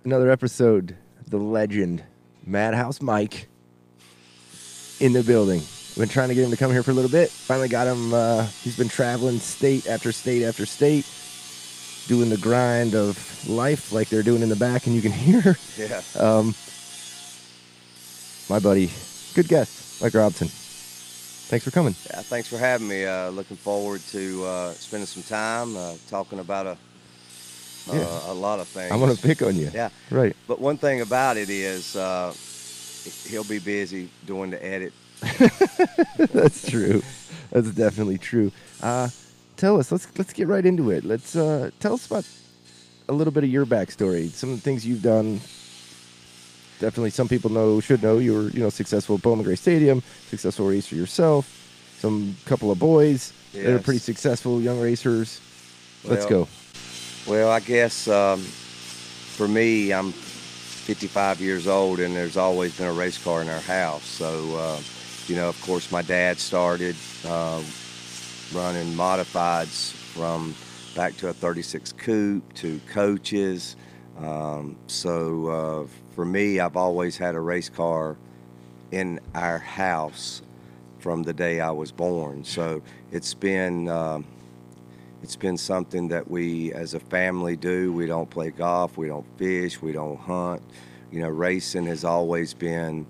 Another episode of the legend, Madhouse Mike, in the building. We've been trying to get him to come here for a little bit. Finally got him. He's been traveling state after state after state, doing the grind of life like they're doing in the back, and you can hear. Yeah. My buddy, good guest, Mike Robson. Thanks for coming. Yeah, thanks for having me. Looking forward to spending some time talking about a lot of things. I want to pick on you. Yeah. Right. But one thing about it is he'll be busy doing the edit. That's true. That's definitely true. Tell us. Let's get right into it. Let's tell us about a little bit of your backstory. Some of the things you've done. Definitely, some people should know you were successful at Bowman Gray Stadium, successful racer yourself. Some couple of boys that are pretty successful young racers. Let's go. Well, I guess for me, I'm 55 years old, and there's always been a race car in our house. So, of course, my dad started running modifieds from back to a 36 coupe to coaches. For me, I've always had a race car in our house from the day I was born. So it's been something that we as a family do. We don't play golf, we don't fish, we don't hunt. Racing has always been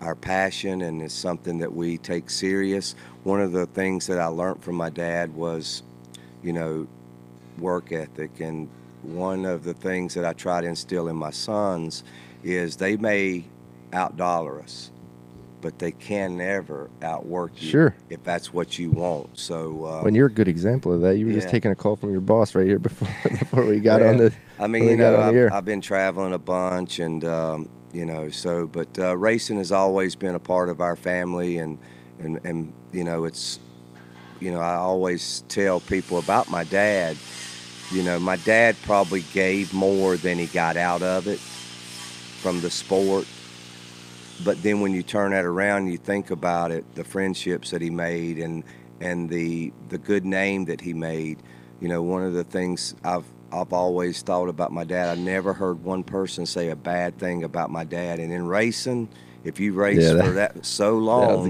our passion, and it's something that we take serious. One of the things that I learned from my dad was, work ethic. And one of the things that I try to instill in my sons is they may outdollar us, but they can never outwork you. Sure. If that's what you want. So when you're a good example of that, you were just taking a call from your boss right here before we got on the. I mean, I've been traveling a bunch, and racing has always been a part of our family, and it's, I always tell people about my dad. My dad probably gave more than he got out of it from the sport. But then when you turn that around, you think about it, the friendships that he made and the good name that he made. One of the things I've always thought about my dad, I never heard one person say a bad thing about my dad. And in racing, if you race for that so long, that was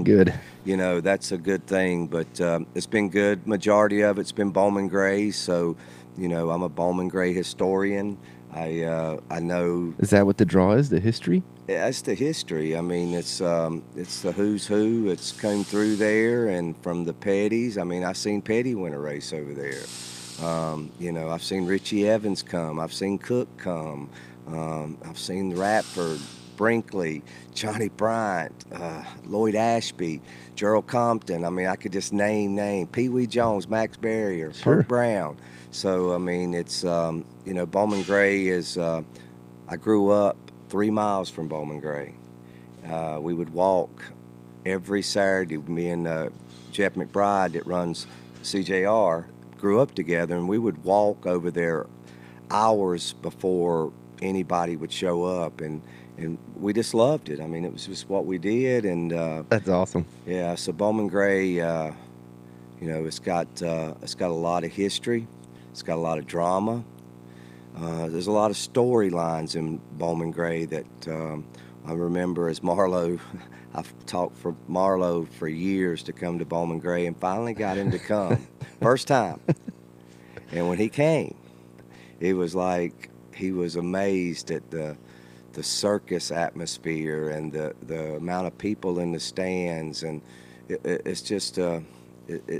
good. That's a good thing. But it's been good. Majority of it's been Bowman Gray. So, I'm a Bowman Gray historian. I know. Is that what the draw is? The history? Yeah, it's the history. I mean, it's the who's who. It's come through there, and from the Petties. I mean, I've seen Petty win a race over there. I've seen Richie Evans come. I've seen Cook come. I've seen Radford, Brinkley, Johnny Bryant, Lloyd Ashby, Gerald Compton. I mean, I could just name Pee Wee Jones, Max Barrier, Perk Brown. So, I mean, it's, Bowman Gray is, I grew up 3 miles from Bowman Gray. We would walk every Saturday. Me and Jeff McBride that runs CJR grew up together, and we would walk over there hours before anybody would show up, and we just loved it. I mean, it was just what we did, and that's awesome. Yeah, so Bowman Gray, it's got a lot of history. It's got a lot of drama. There's a lot of storylines in Bowman Gray that I remember as Marlowe. I've talked for Marlowe for years to come to Bowman Gray, and finally got him to come. First time. And when he came, it was like he was amazed at the circus atmosphere and the amount of people in the stands. And it's just...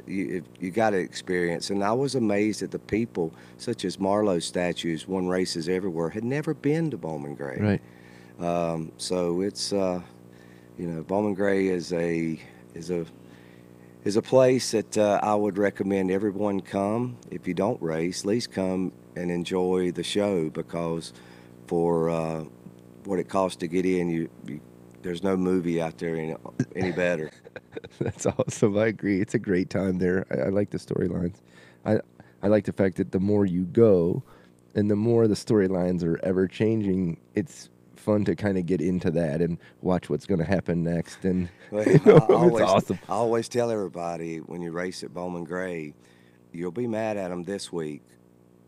you got to experience. And I was amazed at the people, such as Marlowe statues, won races everywhere, had never been to Bowman Gray. Right. So it's, Bowman Gray is a place that I would recommend everyone come. If you don't race, at least come and enjoy the show, because for what it costs to get in, there's no movie out there any better. That's awesome. I agree. It's a great time there. I like the storylines. I like the fact that the more you go and the more the storylines are ever changing, it's fun to kind of get into that and watch what's going to happen next. And it's awesome. I always tell everybody, when you race at Bowman Gray, you'll be mad at them this week.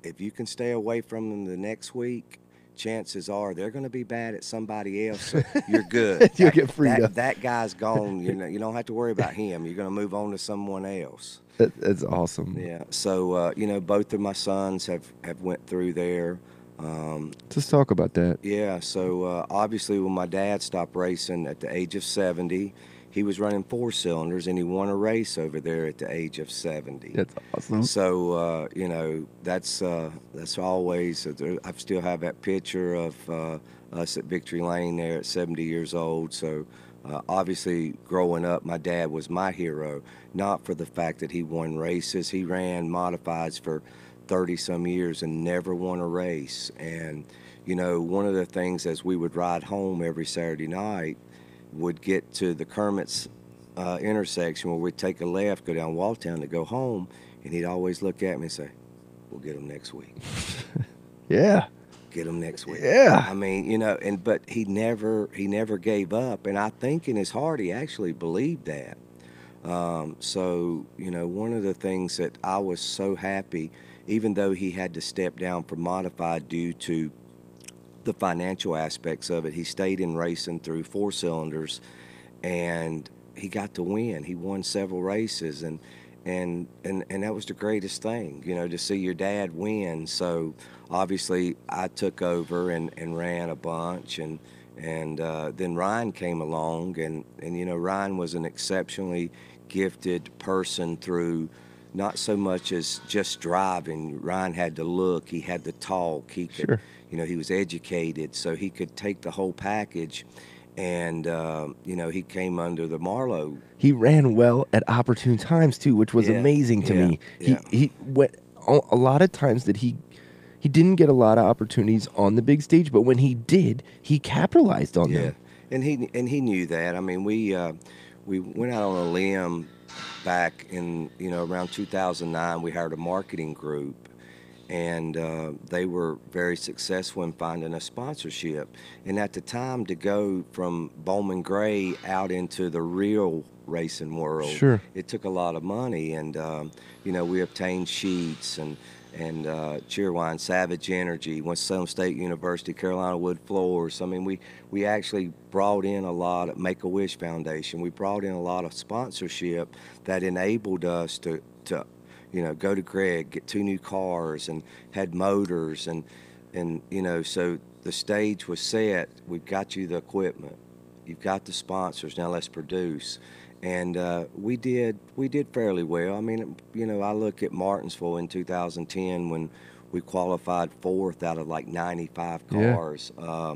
If you can stay away from them the next week, chances are they're going to be bad at somebody else. So you're good. You'll get freed that up. that guy's gone. You don't have to worry about him. You're going to move on to someone else. That's awesome. Yeah. So both of my sons have went through there. Let's talk about that. Yeah. So obviously, when my dad stopped racing at the age of 70, he was running 4 cylinders, and he won a race over there at the age of 70. That's awesome. So that's always. I still have that picture of us at Victory Lane there at 70 years old. So obviously, growing up, my dad was my hero. Not for the fact that he won races. He ran modifieds for 30 some years and never won a race. And one of the things as we would ride home every Saturday night, would get to the Kermit's intersection where we'd take a left, go down Walltown to go home, and he'd always look at me and say, "We'll get them next week." Yeah. Get them next week. Yeah. I mean, but he never gave up, and I think in his heart he actually believed that. So one of the things that I was so happy, even though he had to step down from modified due to the financial aspects of it, he stayed in racing through 4 cylinders, and he got to win. He won several races, and that was the greatest thing, to see your dad win. So obviously I took over and ran a bunch, and then Ryan came along, and Ryan was an exceptionally gifted person through not so much as just driving. Ryan had the look, he had the talk, he could, Sure. he was educated, so he could take the whole package. And he came under the Marlowe. He ran well at opportune times too, which was Yeah, amazing to yeah, me. yeah. He went a lot of times that he didn't get a lot of opportunities on the big stage, but when he did, he capitalized on Yeah, them. and he knew that. I mean, we went out on a limb back in around 2009. We hired a marketing group, and they were very successful in finding a sponsorship. And at the time, to go from Bowman Gray out into the real racing world, Sure. it took a lot of money. And we obtained sheets and Cheerwine, Savage Energy, Winston State University, Carolina Wood Floors. I mean, we actually brought in a lot of Make-A-Wish Foundation. We brought in a lot of sponsorship that enabled us to go to Greg, get 2 new cars, and had motors, and so the stage was set. We've got you the equipment, you've got the sponsors, now let's produce. And we did fairly well. I mean, I look at Martinsville in 2010 when we qualified 4th out of like 95 cars. Yeah.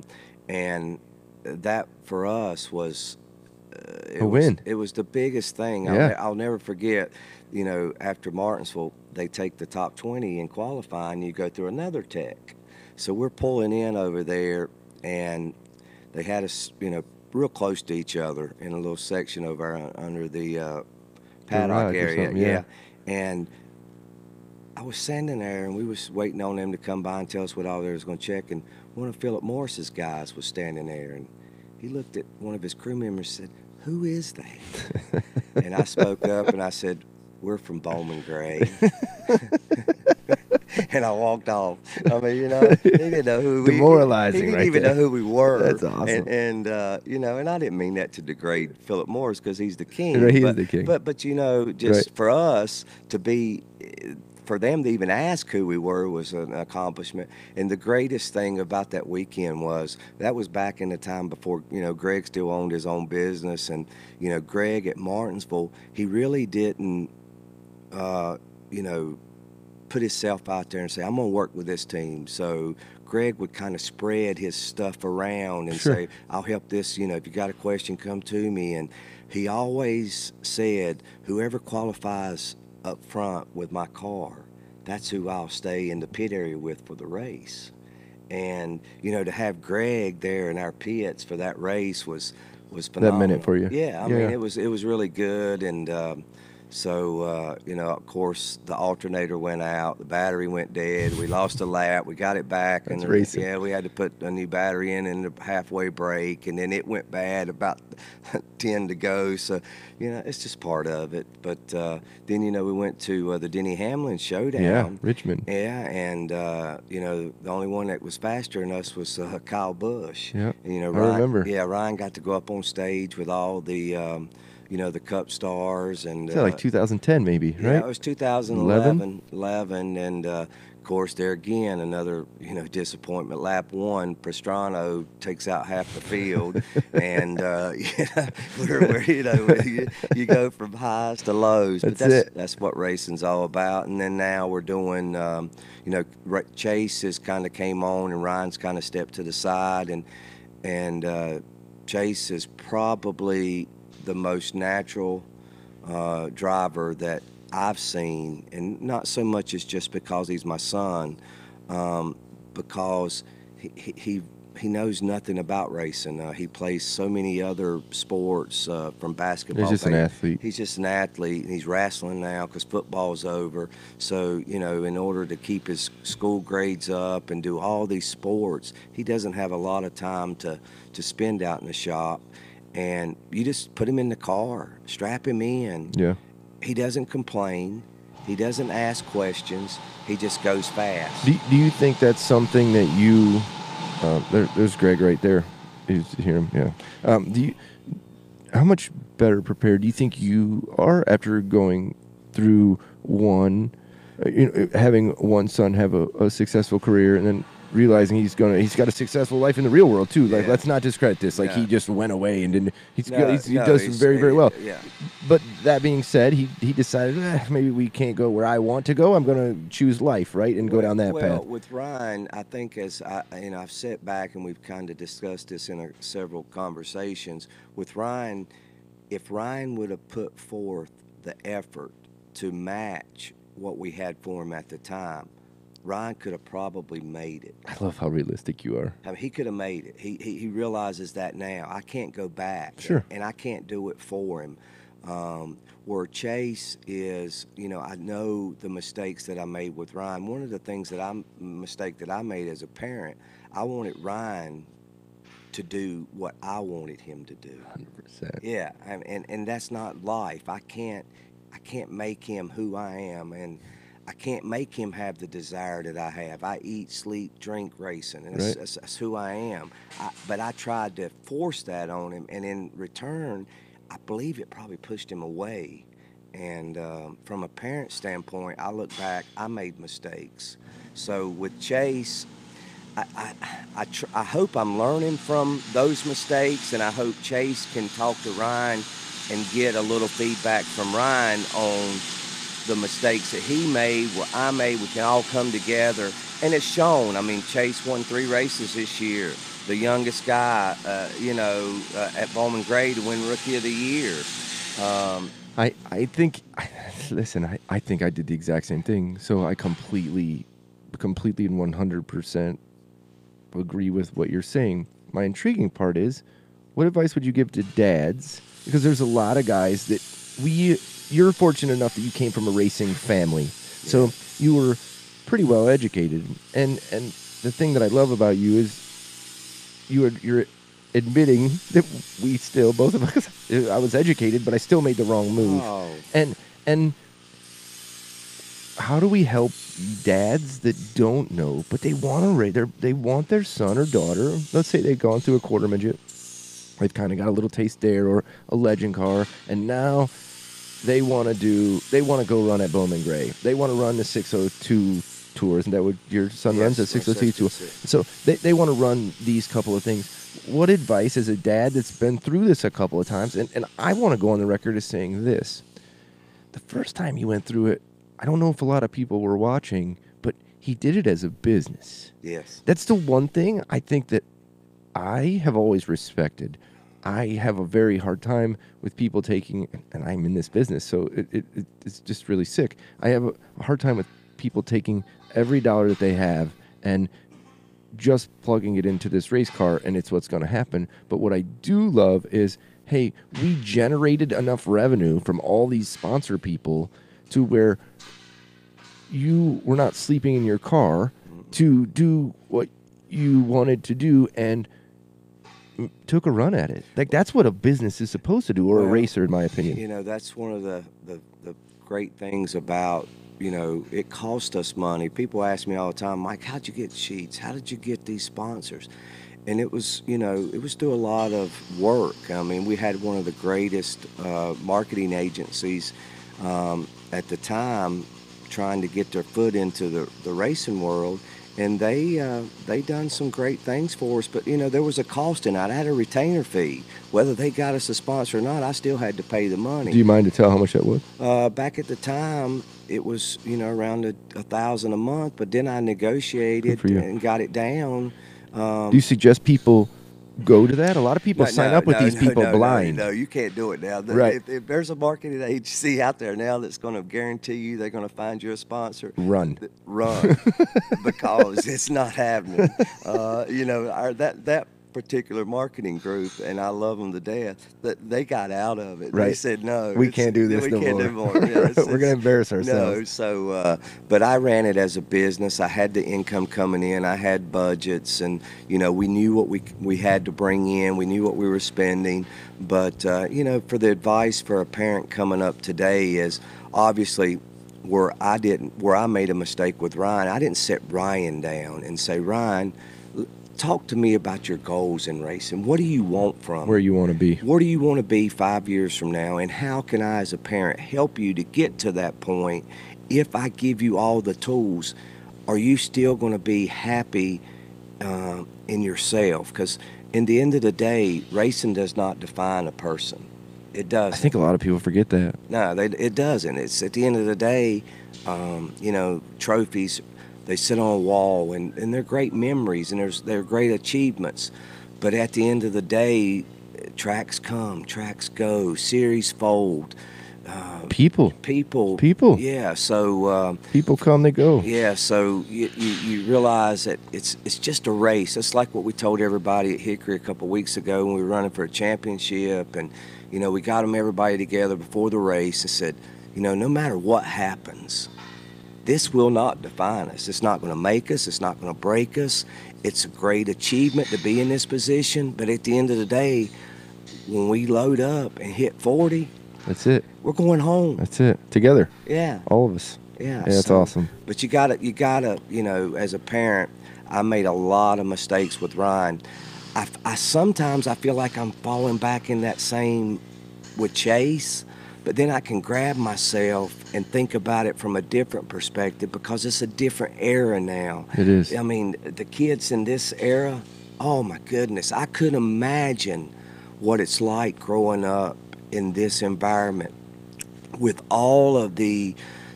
And that for us was A win. It was the biggest thing. Yeah. I'll never forget, after Martinsville, they take the top 20 in qualifying, you go through another tech. So we're pulling in over there, and they had us, real close to each other in a little section over under the paddock area. Yeah. And I was standing there, and we was waiting on them to come by and tell us what all they was going to check. And one of Philip Morris's guys was standing there, and he looked at one of his crew members and said, "Who is that?" And I spoke up and I said, "We're from Bowman Gray." And I walked off. I mean, he didn't know who we Demoralizing, He didn't right even there. know who we were. That's awesome. And and I didn't mean that to degrade Philip Morris, because he's the king. Right, he is but, the king. But just Right. for us to be, for them to even ask who we were was an accomplishment. And the greatest thing about that weekend was that was back in the time before Greg still owned his own business, and Greg at Martinsville, he really didn't put himself out there and say, "I'm going to work with this team." So Greg would kind of spread his stuff around and Sure. say, "I'll help this, if you got a question, come to me." And he always said, "Whoever qualifies up front with my car, that's who I'll stay in the pit area with for the race." And to have Greg there in our pits for that race was phenomenal. That meant it for you. Yeah, I Yeah. mean, it was really good. And So, of course, the alternator went out, the battery went dead. We lost a lap. We got it back, That's and racing. yeah, we had to put a new battery in the halfway break, and then it went bad about 10 to go. So, it's just part of it. But then, we went to the Denny Hamlin Showdown. Yeah, Richmond. Yeah, and the only one that was faster than us was Kyle Busch. Yeah, And, I Ryan, remember. Yeah, Ryan got to go up on stage with all the the Cup stars and. Is that like 2010 maybe, right? Yeah, it was 2011, and of course there again another disappointment. Lap one, Pastrana takes out half the field, and you go from highs to lows. But that's what racing's all about. And then now we're doing, Chase has kind of came on, and Ryan's kind of stepped to the side, and Chase is probably the most natural driver that I've seen, and not so much as just because he's my son, because he knows nothing about racing. He plays so many other sports, from basketball. He's just an athlete. He's just an athlete, and he's wrestling now because football's over. So, in order to keep his school grades up and do all these sports, he doesn't have a lot of time to spend out in the shop. And you just put him in the car, strap him in. Yeah. He doesn't complain. He doesn't ask questions. He just goes fast. Do you think that's something that you? There's Greg right there. You hear him? Yeah. How much better prepared do you think you are after going through having one son have a successful career, and then realizing he's got a successful life in the real world too. Like, let's not discredit this. Like, he just went away and didn't. He does very, very well. Yeah. But that being said, he decided maybe we can't go where I want to go. I'm going to choose life, right, and go down that path. Well, with Ryan, I think I've sat back and we've kind of discussed this in several conversations. With Ryan, if Ryan would have put forth the effort to match what we had for him at the time, Ryan could have probably made it. I love how realistic you are. I mean, he could have made it. He realizes that now. I can't go back. Sure. And I can't do it for him. Where Chase is, I know the mistakes that I made with Ryan. One of the mistake that I made as a parent, I wanted Ryan to do what I wanted him to do. 100%. Yeah, and that's not life. I can't make him who I am, and I can't make him have the desire that I have. I eat, sleep, drink racing, and that's who I am. But I tried to force that on him, and in return, I believe it probably pushed him away. And from a parent standpoint, I look back, I made mistakes. So with Chase, I hope I'm learning from those mistakes, and I hope Chase can talk to Ryan and get a little feedback from Ryan on the mistakes that he made, what I made. We can all come together, and it's shown. I mean, Chase won 3 races this year, the youngest guy, at Bowman Gray to win Rookie of the Year. I think, listen, I think I did the exact same thing. So I completely and 100% agree with what you're saying. My intriguing part is, what advice would you give to dads? Because there's a lot of guys that you're fortunate enough that you came from a racing family. So you were pretty well educated. And the thing that I love about you is you're admitting that we still, both of us, I was educated, but I still made the wrong move. Oh. And how do we help dads that don't know, but they want to race, they want their son or daughter, let's say they've gone through a quarter midget, they've kind of got a little taste there, or a legend car, and now they want to go run at Bowman Gray. They want to run the 602 tours, and that would your son runs a 602 tour. So they want to run these couple of things. What advice, as a dad that's been through this a couple of times, and I want to go on the record as saying this: the first time he went through it, I don't know if a lot of people were watching, but he did it as a business. Yes. That's the one thing I think that I have always respected. I have a very hard time with people taking, and I'm in this business, so it's just really sick. I have a hard time with people taking every dollar that they have and just plugging it into this race car, and it's what's going to happen. But what I do love is hey, we generated enough revenue from all these sponsor people to where you were not sleeping in your car to do what you wanted to do and took a run at it. Like that's what a business is supposed to do, or a Well, racer, in my opinion. You know, that's one of the great things about, you know, it cost us money. People ask me all the time, Mike, how'd you get Sheets? How did you get these sponsors? And it was, you know, it was through a lot of work. I mean, we had one of the greatest marketing agencies at the time trying to get their foot into the racing world. And they done some great things for us, but you know there was a cost in it. I had a retainer fee. Whether they got us a sponsor or not, I still had to pay the money. Do you mind to tell how much that was? Back at the time, it was, you know, around $1,000 a month. But then I negotiated for you. and got it down. Do you suggest people go to that? A lot of people sign up with these people blind. No, you can't do it now. Right. If there's a marketing agency out there now that's going to guarantee you they're going to find you a sponsor, Run. Run, because it's not happening. You know, that particular marketing group, and I love them to death, that they got out of it. Right. They said, no, We can't do this we no can't more. do more. Yeah, We're going to embarrass no, ourselves. so, but I ran it as a business. I had the income coming in. I had budgets, and you know, we knew what we had to bring in. We knew what we were spending. But you know, for the advice for a parent coming up today is obviously where I made a mistake with Ryan. I didn't sit Ryan down and say, Ryan, talk to me about your goals in racing. What do you want from Where you want to be. Where do you want to be 5 years from now? And how can I, as a parent, help you to get to that point? If I give you all the tools, are you still going to be happy in yourself? Because in the end of the day, racing does not define a person. It doesn't. I think a lot of people forget that. No, it doesn't. It's at the end of the day, you know, trophies, they sit on a wall, and they're great memories, and they're great achievements. But at the end of the day, tracks come, tracks go, series fold. People. Yeah, so People come, they go. yeah, so you realize that it's just a race. It's like what we told everybody at Hickory a couple of weeks ago when we were running for a championship, and you know, we got them everybody together before the race and said, you know, no matter what happens, this will not define us. It's not going to make us. It's not going to break us. It's a great achievement to be in this position, but at the end of the day, when we load up and hit 40, That's it. we're going home. That's it. Together. Yeah. All of us. Yeah, Yeah, that's so- awesome. But you gotta, you know, as a parent, I made a lot of mistakes with Ryan. I sometimes I feel like I'm falling back in that same with Chase, but then I can grab myself and think about it from a different perspective because it's a different era now. It is. I mean, the kids in this era, oh my goodness, I couldn't imagine what it's like growing up in this environment with all of the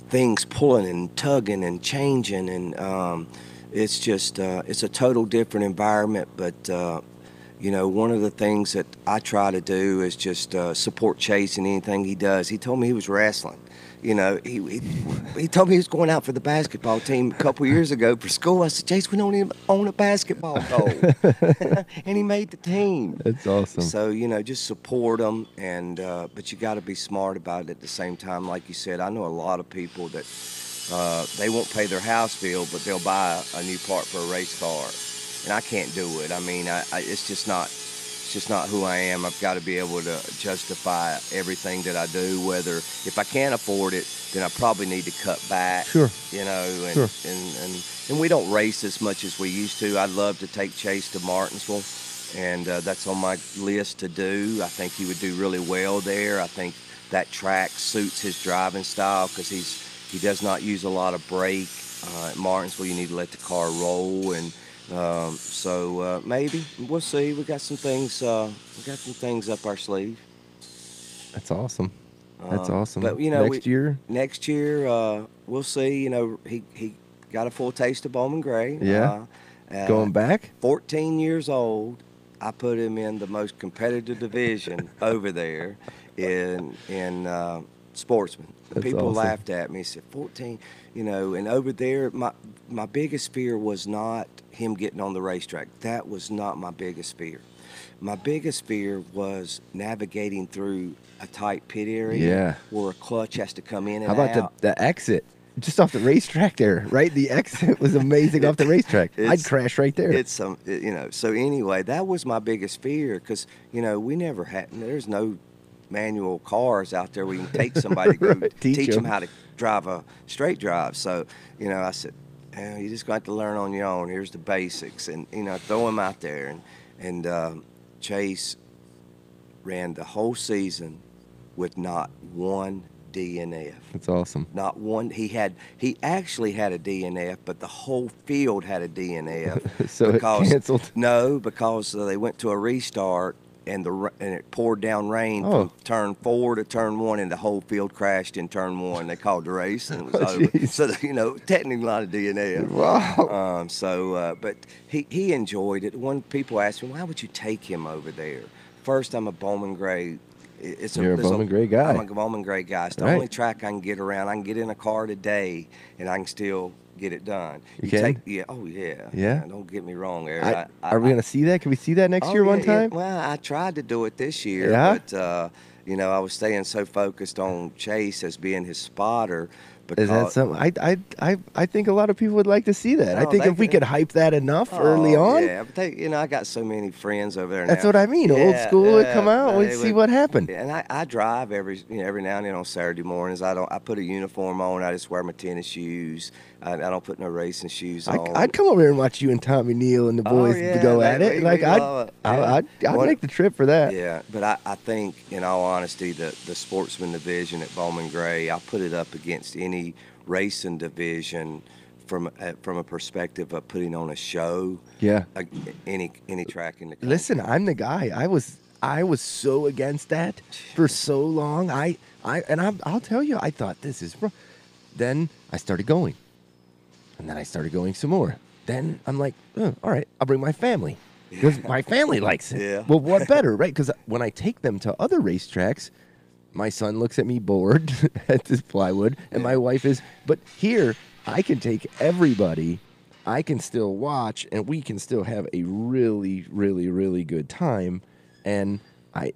things pulling and tugging and changing, and it's just it's a total different environment. But you know, one of the things that I try to do is just support Chase in anything he does. He told me he was wrestling. You know, he told me he was going out for the basketball team a couple years ago for school. I said, Chase, we don't even own a basketball goal. And he made the team. That's awesome. So, you know, just support them, and but you got to be smart about it at the same time. Like you said, I know a lot of people that they won't pay their house bill, but they'll buy a new part for a race car, and I can't do it. I mean, it's just not who I am. I've got to be able to justify everything that I do. Whether if I can't afford it, then I probably need to cut back. Sure. You know, and Sure. and we don't race as much as we used to. I'd love to take Chase to Martinsville, and that's on my list to do. I think he would do really well there. I think that track suits his driving style because he does not use a lot of brake. At Martinsville, you need to let the car roll, and so maybe we'll see. We got some things. Up our sleeve. That's awesome. That's awesome. But you know, next year, we'll see. You know, he got a full taste of Bowman Gray. Yeah. Going back. 14 years old. I put him in the most competitive division over there in Sportsman. That's People awesome. laughed at me, said 14, and over there, my biggest fear was not him getting on the racetrack. That was not my biggest fear. My biggest fear was navigating through a tight pit area Yeah. where a clutch has to come in and How about out. the exit? Just off the racetrack there, right? The exit was amazing off the racetrack. I'd It's- crash right there. It's so anyway, that was my biggest fear because we never had. There's no manual cars out there where you can take somebody to go Right, teach teach them 'em. how to drive a straight drive. So I said, you just got to learn on your own. Here's the basics, and throw them out there. And Chase ran the whole season with not one DNF. That's awesome. Not one. He actually had a DNF, but the whole field had a DNF. So it canceled? No, because they went to a restart and it poured down rain Oh. from turn 4 to turn 1, and the whole field crashed in turn 1. They called the race and it was Oh, over. jeez. So technically not a DNF. Wow. But he enjoyed it. When people asked me, why would you take him over there? First, I'm a Bowman Gray. You're a Bowman Gray guy. I'm a Bowman Gray guy. It's the Right. only track I can get around. I can get in a car today, and I can still get it done. You can? Yeah. Oh, yeah. Yeah? Don't get me wrong, Eric. Are we going to see that? Can we see that next year one time? Well, I tried to do it this year, Yeah? but I was staying so focused on Chase as being his spotter. Is that something? I think a lot of people would like to see that. I Oh, think they if we can- could hype that enough early on. Yeah, but I got so many friends over there now. That's what I mean. Old Yeah, school would yeah, come out. they We'd see would- what happened. And I drive every now and then on Saturday mornings. I put a uniform on. I just wear my tennis shoes. I don't put no racing shoes on. I'd come over here and watch you and Tommy Neal and the boys yeah, go at it. we love it. I'd What- make the trip for that. Yeah, but I think, in all honesty, the sportsman division at Bowman Gray, I put it up against any racing division from a perspective of putting on a show. Yeah. Any track in the country. Listen, I'm the guy. I was so against that for so long. I'll tell you, I thought this is wrong. Then I started going. And then I started going some more. Then I'm like, oh, all right, I'll bring my family. Because my family likes it. Yeah. Well, what better, right? Because when I take them to other racetracks, my son looks at me bored at this plywood, and my wife is. But here, I can take everybody. I can still watch, and we can still have a really, really, really good time. And I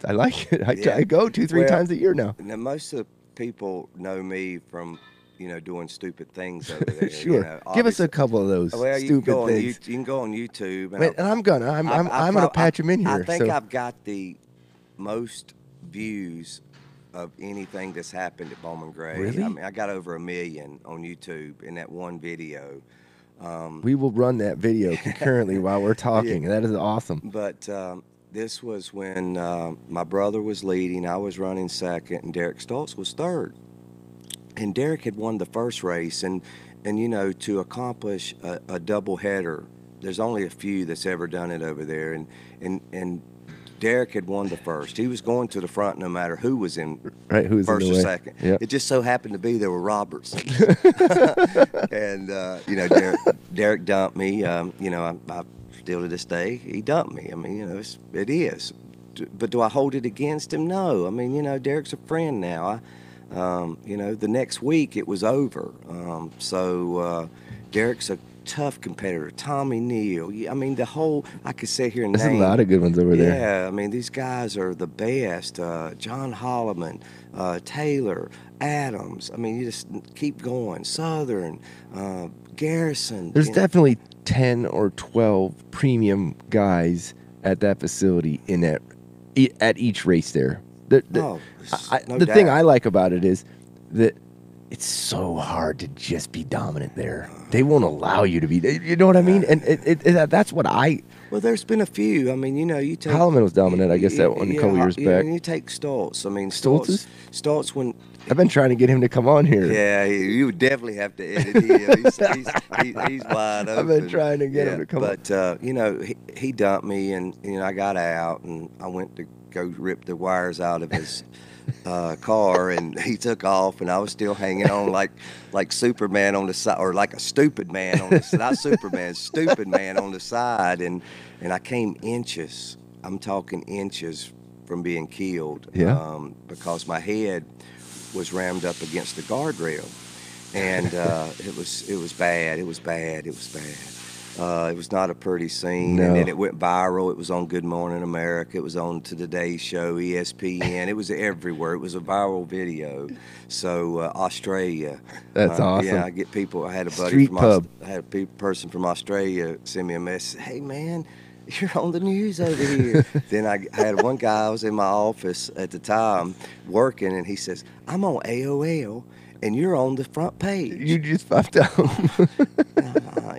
like it. I go 2-3 Well, times a year now. Now, most of the people know me from, doing stupid things over there. Sure. Give us a obviously. couple of those Well, stupid things. You can go on YouTube. And Wait, and I'm gonna patch them in here. I think so. I've got the most views of anything that's happened at Bowman Gray. Really? I mean, I got over 1 million on YouTube in that one video. We will run that video concurrently while we're talking. That is awesome. But this was when my brother was leading, I was running second, and Derek Stoltz was third. And Derek had won the first race, and to accomplish a double header, there's only a few that's ever done it over there, and Derek had won the first. He was going to the front no matter who was in Who's first in or the way. second. Yep. It just so happened to be there were Robertson. And Derek dumped me. I still to this day he dumped me. I mean, it is. But do I hold it against him? No. I mean, Derek's a friend now. The next week it was over. Derek's a tough competitor. Tommy Neal. I mean, I could sit here and There's name. a lot of good ones over there. Yeah, I mean, these guys are the best. John Holloman, Taylor, Adams. I mean, you just keep going. Southern, Garrison. There's definitely 10 or 12 premium guys at that facility at each race there. The no thing doubt. I like about it is that it's so hard to just be dominant there. They won't allow you to be. You know what I mean? And that's what I. Well, there's been a few. I mean, you take. Holloman was dominant, I guess, that one a couple years back. And you take Stoltz. I mean, Stoltz? Stoltz when. I've been trying to get him to come on here. Yeah, you would definitely have to edit him. He's wide open. I've been trying to get him to come on. But, he dumped me, and, I got out, and I went to go rip the wires out of his car, and he took off, and I was still hanging on like Superman on the side, or like a stupid man on the side. Not Superman, stupid man on the side, and I came inches. I'm talking inches from being killed. Yeah. Because my head was rammed up against the guardrail, and it was bad. It was bad. It was bad. It was not a pretty scene, and No. then it went viral. It was on Good Morning America. It was on To Today Show, ESPN. It was everywhere. It was a viral video. So Australia. That's awesome. Yeah, I get people. I had a buddy Street from pub. I had a person from Australia send me a message. Hey man, you're on the news over here. Then I had one guy. I was in my office at the time working, and he says, "I'm on AOL, and you're on the front page." You just popped out.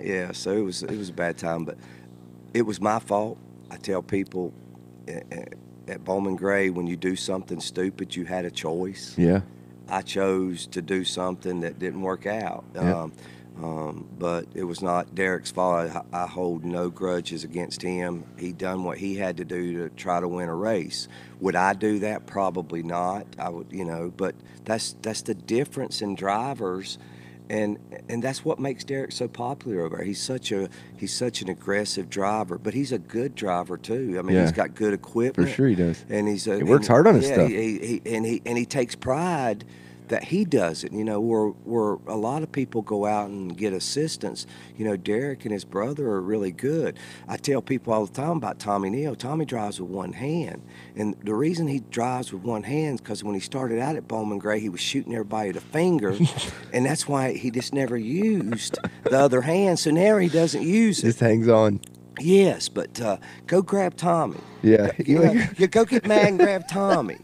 Yeah, so it was a bad time, but it was my fault. I tell people at Bowman Gray, when you do something stupid, you had a choice. Yeah. I chose to do something that didn't work out. Yeah. But it was not Derek's fault. I hold no grudges against him. He done what he had to do to try to win a race. Would I do that? Probably not. I would, but that's the difference in drivers, and that's what makes Derek so popular over there. He's such an aggressive driver, but he's a good driver too. I mean, Yeah. he's got good equipment. For sure he does. And He works hard on his stuff. He takes pride that he does it. Where a lot of people go out and get assistance. Derek and his brother are really good. I tell people all the time about Tommy Neal. Tommy drives with one hand, and the reason he drives with one hand is because when he started out at Bowman Gray, he was shooting everybody to finger, and that's why he just never used the other hand. So now he doesn't use it. Just hangs on. Yes, but go grab Tommy. Yeah. You go get mad and grab Tommy.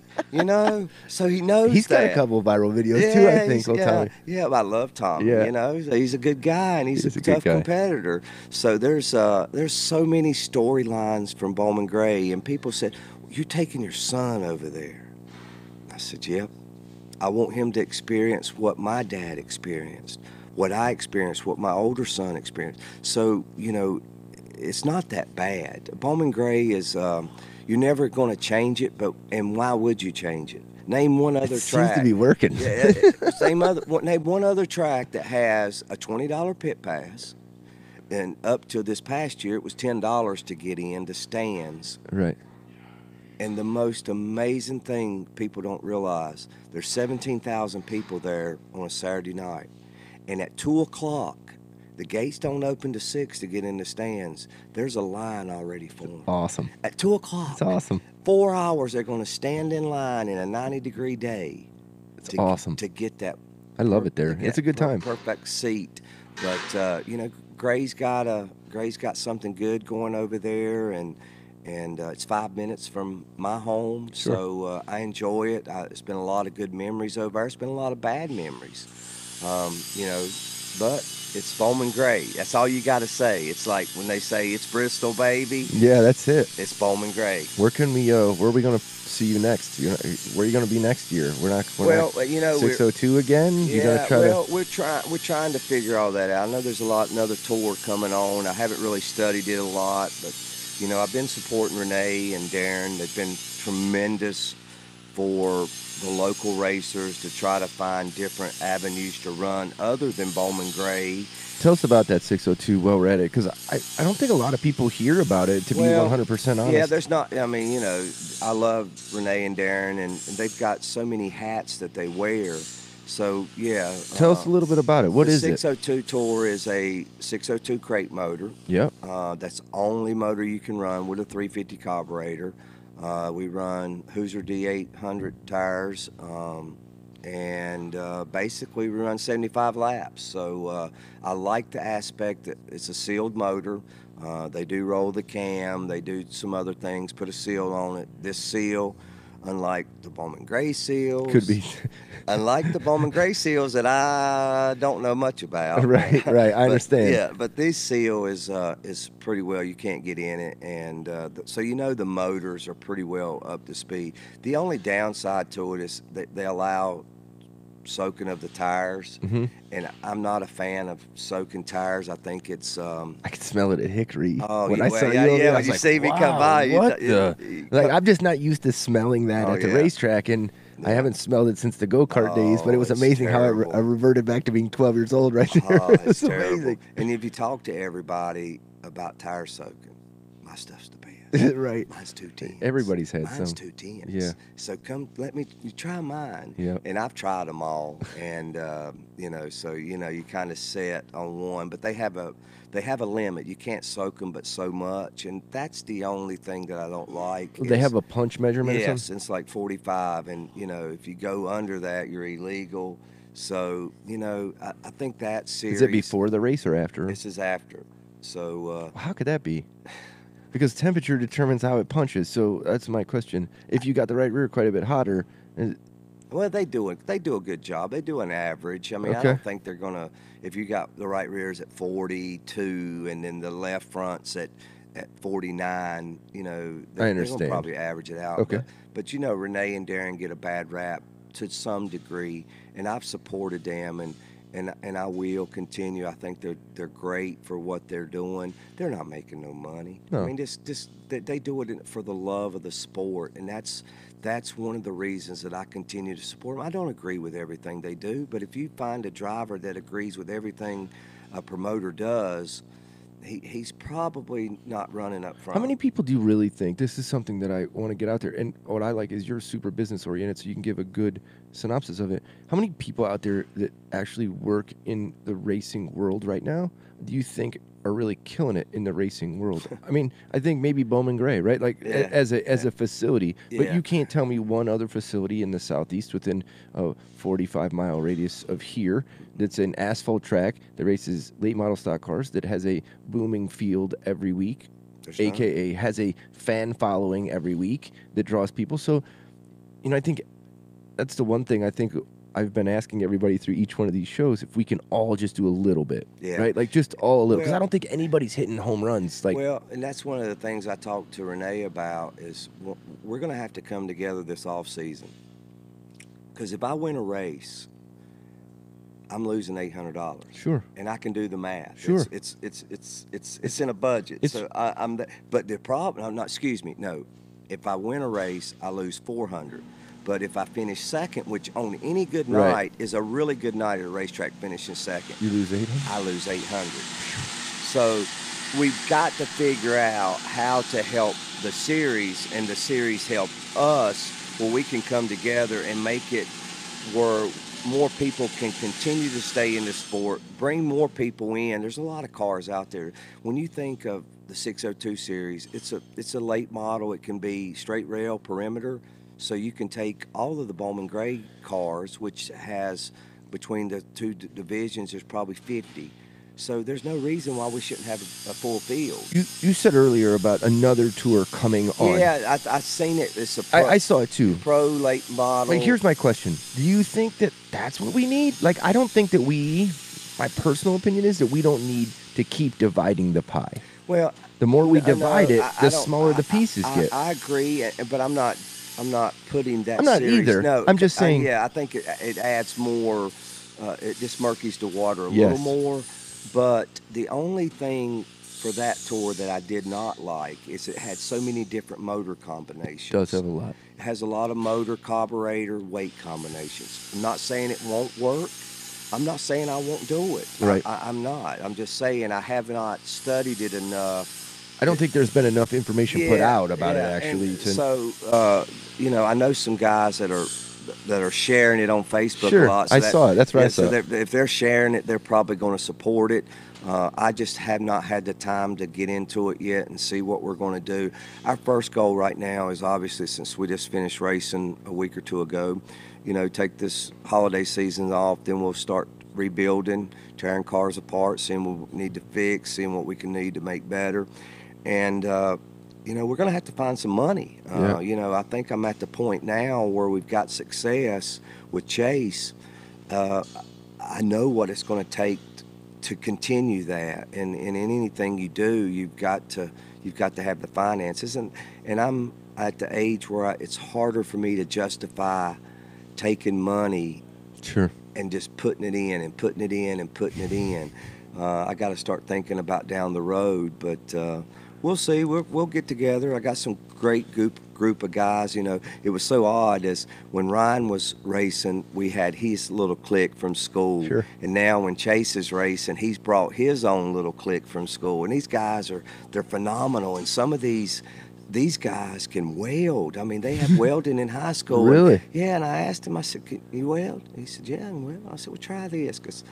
So he knows He's got that. a couple of viral videos too, I think. Yeah, I love Tommy. Yeah. He's a good guy, and he's He is a a good tough guy. competitor. So there's so many storylines from Bowman Gray, and people said, "You're taking your son over there." I said, "Yep. I want him to experience what my dad experienced, what I experienced, what my older son experienced." So it's not that bad. Bowman Gray is. You're never going to change it, and why would you change it? Name one other track. Seems to be working. Yeah, name one other track that has a $20 pit pass, and up to this past year, it was $10 to get in the stands. Right. And the most amazing thing people don't realize, there's 17,000 people there on a Saturday night, and at 2 o'clock, the gates don't open to 6 to get in the stands. There's a line already formed. Awesome. At 2 o'clock. That's awesome. 4 hours, they're going to stand in line in a 90-degree day. It's awesome. To get that. I love it there. It's a good time. Perfect seat. But Gray's got something good going over there, and it's 5 minutes from my home. Sure. So I enjoy it. It's been a lot of good memories over there. It's been a lot of bad memories. But it's Bowman Gray. That's all you got to say. It's like when they say it's Bristol, baby. Yeah, that's it. It's Bowman Gray. Where are we going to see you next? Where are you going to be next year? We're not 602 again? We're trying to figure all that out. I know there's another tour coming on. I haven't really studied it a lot, but I've been supporting Renee and Darren. They've been tremendous for the local racers to try to find different avenues to run other than Bowman Gray. Tell us about that 602 while we're at it, because I don't think a lot of people hear about it, to be 100% honest. Yeah, there's not, I love Renee and Darren, and they've got so many hats that they wear. So, yeah. Tell us a little bit about it. What is it? The 602 Tour is a 602 crate motor. Yep. That's the only motor you can run with a 350 carburetor. We run Hoosier D800 tires, and basically we run 75 laps. So I like the aspect that it's a sealed motor. They do roll the cam. They do some other things, put a seal on it. This seal, unlike the Bowman Gray seals. Could be. Unlike the Bowman Gray seals that I don't know much about. Right. I understand. Yeah, but this seal is pretty well. You can't get in it, and so the motors are pretty well up to speed. The only downside to it is that they allow soaking of the tires, and I'm not a fan of soaking tires. I think it's. I could smell it at Hickory. Oh, when I saw yeah, you, when you see me come by, I'm just not used to smelling that at the racetrack, and I haven't smelled it since the go-kart days. But it was amazing how I reverted back to being 12 years old right there. Oh, it's amazing. And if you talk to everybody about tire soaking, my stuff's the best. Right. Mine's 210s. Everybody's had Mine's some. 210s. Yeah. So come, you try mine. Yeah. And I've tried them all, and so you kind of set on one, but they have a limit. You can't soak them but so much, and that's the only thing that I don't like. They have a punch measurement or Yes, something? it's like 45, and if you go under that, you're illegal. So I think that series. Is it before the race or after? This is after. So How could that be? Because temperature determines how it punches. So that's my question. If you got the right rear quite a bit hotter, well, they do a good job. They do an average. I mean, I Okay. don't think they're gonna. If you got the right rears at 42, and then the left fronts at 49, they're gonna understand. probably average it out. Okay. But Renee and Darren get a bad rap to some degree, and I've supported them, and I will continue. I think they're great for what they're doing. They're not making no money. No. I mean, they do it for the love of the sport, and that's one of the reasons that I continue to support them. I don't agree with everything they do, but if you find a driver that agrees with everything a promoter does, he's probably not running up front. how many people do you really think, this is something that I want to get out there, and what I like is you're super business oriented, so you can give a good synopsis of it. How many people out there that actually work in the racing world right now do you think are really killing it in the racing world? I mean, I think maybe Bowman Gray, right? Like Yeah. as a facility, but Yeah. you can't tell me one other facility in the Southeast within a 45-mile radius of here that's an asphalt track that races late model stock cars, that has a booming field every week, There's none. AKA has a fan following every week that draws people. So, I think that's the one thing I think I've been asking everybody through each one of these shows, if we can all just do a little bit, Yeah. right? Like just all a little, because Well- I don't think anybody's hitting home runs. Like, Well, and that's one of the things I talked to Renee about is we're going to have to come together this off season. Because if I win a race, I'm losing $800. sure, And I can do the math. Sure. It's in a budget. It's- So but the problem, no. If I win a race, I lose 400. But if I finish second, which on any good Right. night is a really good night at a racetrack, finishing second, you lose 800. I lose 800. So we've got to figure out how to help the series, and the series help us, where we can come together and make it where more people can continue to stay in the sport, bring more people in. There's a lot of cars out there. When you think of the 602 series, it's a late model. It can be straight rail perimeter. So you can take all of the Bowman Gray cars, which has between the two divisions, there's probably 50. So there's no reason why we shouldn't have a full field. You said earlier about another tour coming on. Yeah, I seen it. It's a I saw it too. pro late model. Like, here's my question. Do you think that that's what we need? Like, I don't think that my personal opinion is that we don't need to keep dividing the pie. Well, The more we no, divide it, I the don't- smaller the pieces get. I agree, but I'm not putting that. I'm not series, either. No, I'm just saying- yeah, I think it adds more. It just murkies the water a Yes. little more. But the only thing for that tour that I did not like is it had so many different motor combinations. Does have a lot. It has a lot of motor, carburetor, weight combinations. I'm not saying it won't work. I'm not saying I won't do it. Right. I'm not. I'm just saying I have not studied it enough. I don't think there's been enough information put out about it actually. And To, so, I know some guys that are sharing it on Facebook Sure, a lot. I saw it. That's right, I So saw it. if they're sharing it, they're probably going to support it. I just have not had the time to get into it yet and see what we're going to do. Our first goal right now is obviously, since we just finished racing a week or two ago, take this holiday season off, then we'll start rebuilding, tearing cars apart, seeing what we need to fix, seeing what we can need to make better. And, we're going to have to find some money. Yeah. I think I'm at the point now where we've got success with Chase. I know what it's going to take to continue that. And in anything you do, you've got to have the finances. And I'm at the age where it's harder for me to justify taking money sure. and just putting it in and putting it in and putting it in. I got to start thinking about down the road, but we'll see. We'll get together. I got some great group of guys. It was so odd as when Ryan was racing, we had his little clique from school. Sure. And now when Chase is racing, he's brought his own little clique from school. And these guys they're phenomenal. And some of these these guys can weld. I mean, they have welding in high school. Really? Yeah, and I asked him, I said, "Can you weld?" He said, "Yeah, I can weld." I said, "Well, try this."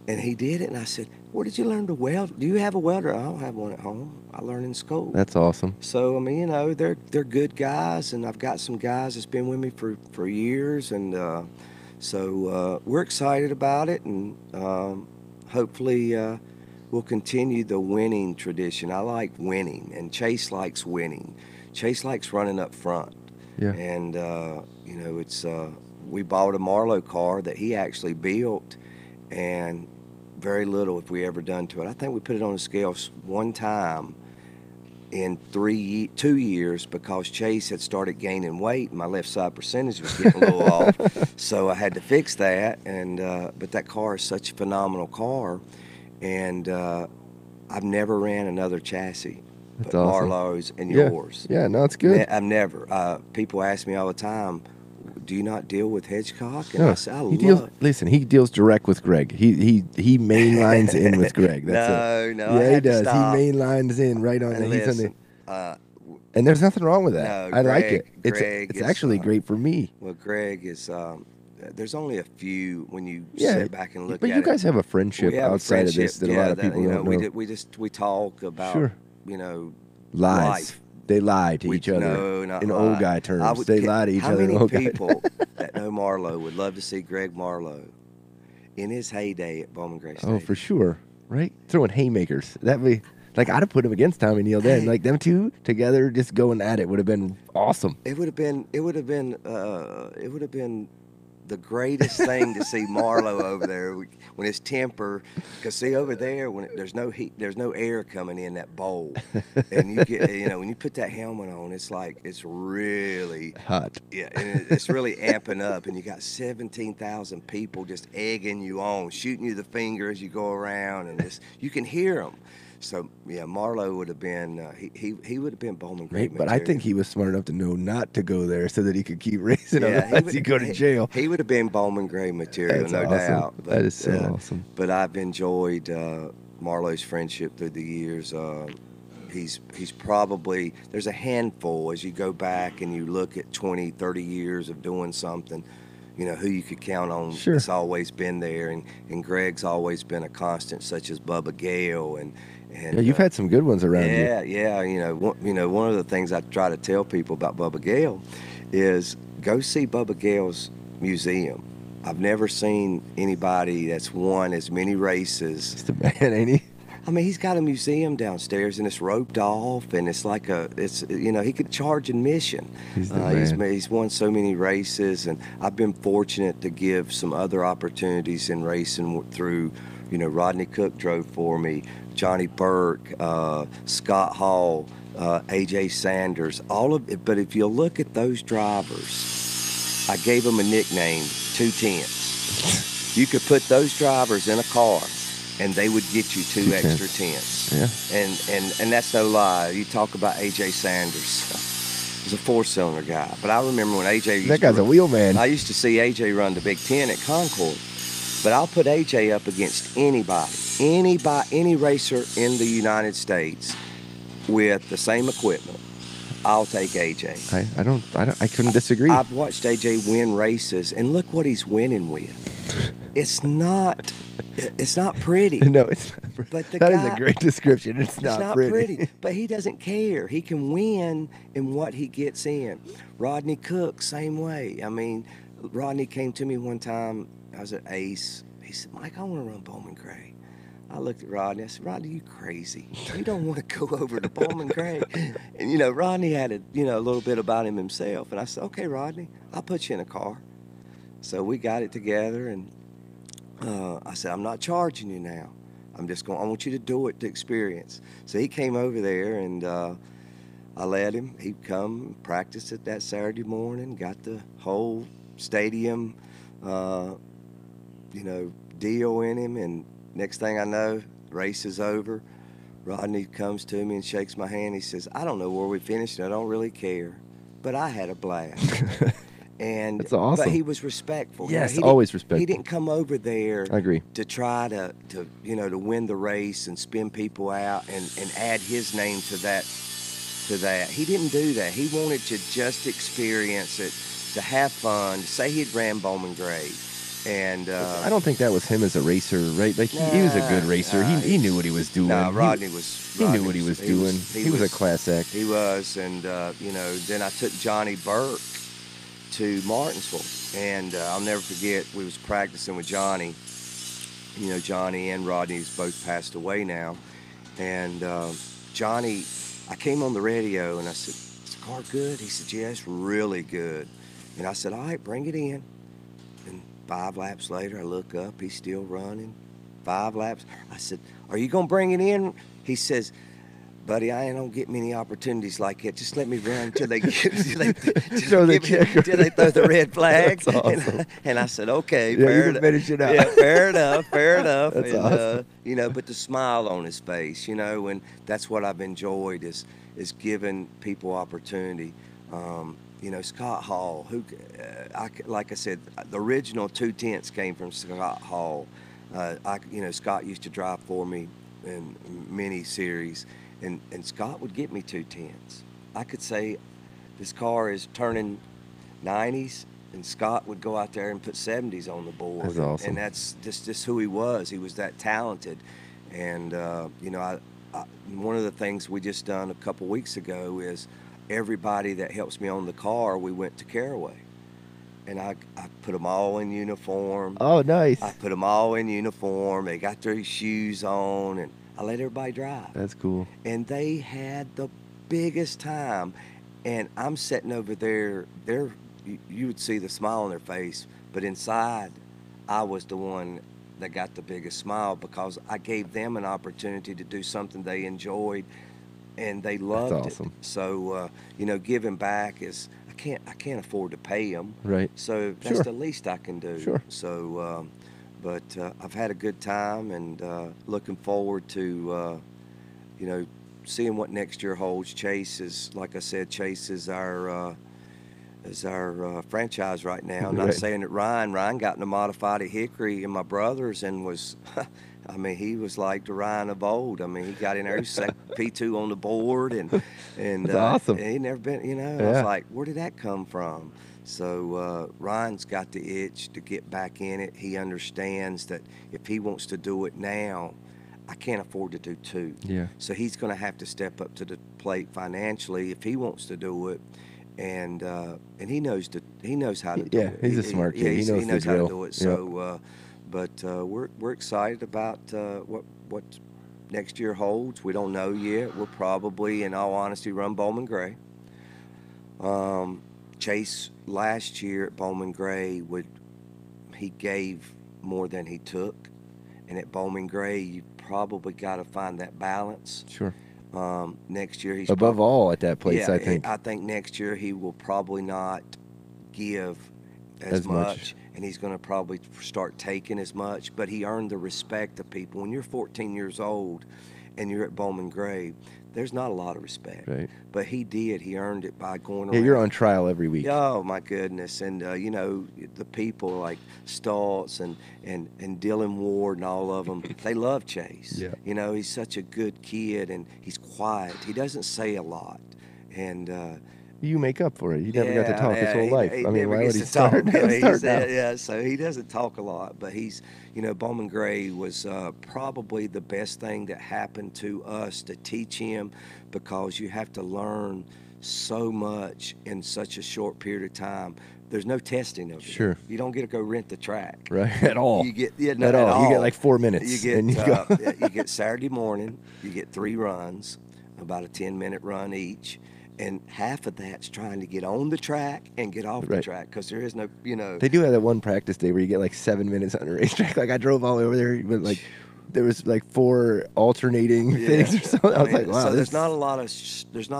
And he did it, and I said, "Where did you learn to weld? Do you have a welder?" "I don't have one at home. I learned in school." That's awesome. So, I mean, you know, they're good guys, and I've got some guys that's been with me for years, and so we're excited about it, and hopefully we'll continue the winning tradition. I like winning, and Chase likes winning. Chase likes running up front. Yeah. And you know, it's we bought a Marlowe car that he actually built, and very little have we ever done to it. I think we put it on the scales one time in 2 years because Chase had started gaining weight and my left side percentage was getting a little off. So I had to fix that. And but that car is such a phenomenal car, and I've never ran another chassis That's but awesome. Marlowe's and Yeah. yours. Yeah, no, it's good. I've never. People ask me all the time, "Do you not deal with Hedgecock?" And No, I say, "I he deals. love." Listen, he deals direct with Greg. He mainlines in with Greg. That's it. No, I Yeah, he had to does. stop. He mainlines in right on. And He's on the. listen, And there's nothing wrong with that. no, I like it. Greg It's is, actually great for me. well, Greg is. There's only a few when you Yeah, sit back and look but at you it. guys have a friendship We have a outside of this friendship, that a yeah, lot of people you know, don't know. we talk about, Sure. you know, Lies. life. They lie to each other. No, not in lie. old guy terms, they lie to each how other in many old guy. people that know Marlowe would love to see Greg Marlowe in his heyday at Bowman Gray Stadium? Oh, for sure. Right? Throwing haymakers. That'd be like I'd have put him against Tommy Neal then. Hey. Like them two together just going at it would have been awesome. It would have been the greatest thing to see Marlowe over there when his temper, because see over there when there's no heat, there's no air coming in that bowl, and you get, you know, when you put that helmet on, it's like it's really Hot. yeah, and it's really amping up, and you got 17,000 people just egging you on, shooting you the finger as you go around, and you can hear them. So yeah, Marlowe would have been he would have been Bowman Gray Right? But I think he was smart enough to know not to go there so that he could keep racing. Otherwise, he'd go to jail. He would have been Bowman Gray material, That's no awesome. doubt. But, That is so awesome. But I've enjoyed Marlowe's friendship through the years. He's probably, there's a handful as you go back and you look at 20, 30 years of doing something, you know, who you could count on. Sure. It's always been there. And Greg's always been a constant, such as Bubba Gale. And Yeah, you've had some good ones around you. yeah. One of the things I try to tell people about Bubba Gale is go see Bubba Gale's museum. I've never seen anybody that's won as many races. Just a man, ain't he? I mean, he's got a museum downstairs, and it's roped off, and it's like he could charge admission. He's the man. He's won so many races, and I've been fortunate to give some other opportunities in racing through, you know, Rodney Cook drove for me, Johnny Burke, Scott Hall, AJ Sanders, all of it. But if you look at those drivers, I gave them a nickname, 210s. You could put those drivers in a car, and they would get you two extra tenths. Yeah. And that's no lie. You talk about AJ Sanders. He's a four-cylinder guy. But I remember when AJ used That guy's to a wheel man. I used to see AJ run the Big Ten at Concord. But I'll put AJ up against any racer in the United States with the same equipment. I'll take AJ. I couldn't disagree. I've watched AJ win races, and look what he's winning with. It's not pretty. No, it's not pretty. But the That is guy- a great description. It's not pretty. But he doesn't care. He can win in what he gets in. Rodney Cook, same way. I mean, Rodney came to me one time. I was at Ace. He said, "Mike, I want to run Bowman Gray." I looked at Rodney. I said, "Rodney, you crazy? You don't want to go over to Bowman Gray." And you know, Rodney had a little bit about him himself. And I said, "Okay, Rodney, I'll put you in a car." So we got it together, and I said, "I'm not charging you now. I want you to do it to experience." So he came over there, and I let him. He'd come practice it that Saturday morning, got the whole stadium, deal in him. And next thing I know, race is over. Rodney comes to me and shakes my hand. He says, "I don't know where we finished, and I don't really care, but I had a blast." And That's awesome. But he was respectful. Yes, He always didn't- respectful. He didn't come over there I agree. to try to win the race and spin people out and add his name to that to that. He didn't do that. He wanted to just experience it, to have fun, to say he'd ran Bowman Gray. And I don't think that was him as a racer, right? Like he was a good racer. He knew what he was doing. No, Rodney knew what he was doing. He was a class act. He was, and you know, then I took Johnny Burke to Martinsville, and I'll never forget. We was practicing with Johnny. You know, Johnny and Rodney's both passed away now, and Johnny, I came on the radio and I said, "Is the car good?" He said, "Yeah, it's really good." And I said, "All right, bring it in." 5 laps later, I look up, he's still running. 5 laps. I said, "Are you going to bring it in?" He says, "Buddy, I don't get many opportunities like that. Just let me run until they throw the red flag." That's awesome. And I said, "Okay, yeah, fair enough. Finish it out. Yeah, fair enough, fair enough." That's and, awesome. You know, but the smile on his face, you know, and that's what I've enjoyed is giving people opportunity. You know, Scott Hall, who, like I said, the original 210s came from Scott Hall. You know, Scott used to drive for me in many series, and Scott would get me 210s. I could say, this car is turning 90s, and Scott would go out there and put 70s on the board. That's awesome. And that's just who he was. He was that talented. And, you know, one of the things we just done a couple weeks ago is everybody that helps me on the car, we went to Caraway. And I put them all in uniform. Oh, nice. I put them all in uniform. They got their shoes on, and I let everybody drive. That's cool. And they had the biggest time. And I'm sitting over there. You would see the smile on their face, but inside, I was the one that got the biggest smile because I gave them an opportunity to do something they enjoyed, and they loved That's awesome. it. So you know, giving back is I can't afford to pay them. Right. So that's Sure. the least I can do. Sure. So, but I've had a good time, and looking forward to you know, seeing what next year holds. Chase is, like I said, Chase is our franchise right now. Not Right. saying that Ryan got in a modified at Hickory and my brothers and was, I mean, he was like the Ryan of old. I mean, he got in there, he was P2 on the board, and That's awesome. and he'd never been, you know, I Yeah. was like, where did that come from? So Ryan's got the itch to get back in it. He understands that if he wants to do it now, I can't afford to do 2. Yeah. So he's going to have to step up to the plate financially if he wants to do it. And he knows how to do it. He's a smart kid. He knows the how drill. to do it. Yep. So, but we're excited about what next year holds. We don't know yet. We'll probably, in all honesty, run Bowman Gray. Chase last year at Bowman Gray he gave more than he took, and at Bowman Gray you probably got to find that balance. Sure. Next year he's Above all at that place, yeah, I think. I think next year he will probably not give as much, and he's going to probably start taking as much. But he earned the respect of people. When you're 14 years old and you're at Bowman Gray, there's not a lot of respect. Right. But he did. He earned it by going Yeah, around. you're on trial every week. Oh my goodness! And you know, the people like Stoltz and Dylan Ward and all of them, they love Chase. Yeah. You know, he's such a good kid, and he's quiet. He doesn't say a lot, and You make up for it. You never got to talk his whole he- life. he I mean, never why would gets he to start, talk. start now? Yeah, so he doesn't talk a lot, but he's, you know, Bowman Gray was probably the best thing that happened to us to teach him, because you have to learn so much in such a short period of time. There's no testing of it. Sure. You don't get to go rent the track. Right. At all. You get At all. You get like 4 minutes. You get and you go. you get Saturday morning. You get 3 runs, about a 10-minute run each, and half of that's trying to get on the track and get off the Right. track, because there is no, you know. They do have that one practice day where you get like 7 minutes on a racetrack. Like I drove all over there, but like there was like 4 alternating things or something. I was like, wow. So this- there's not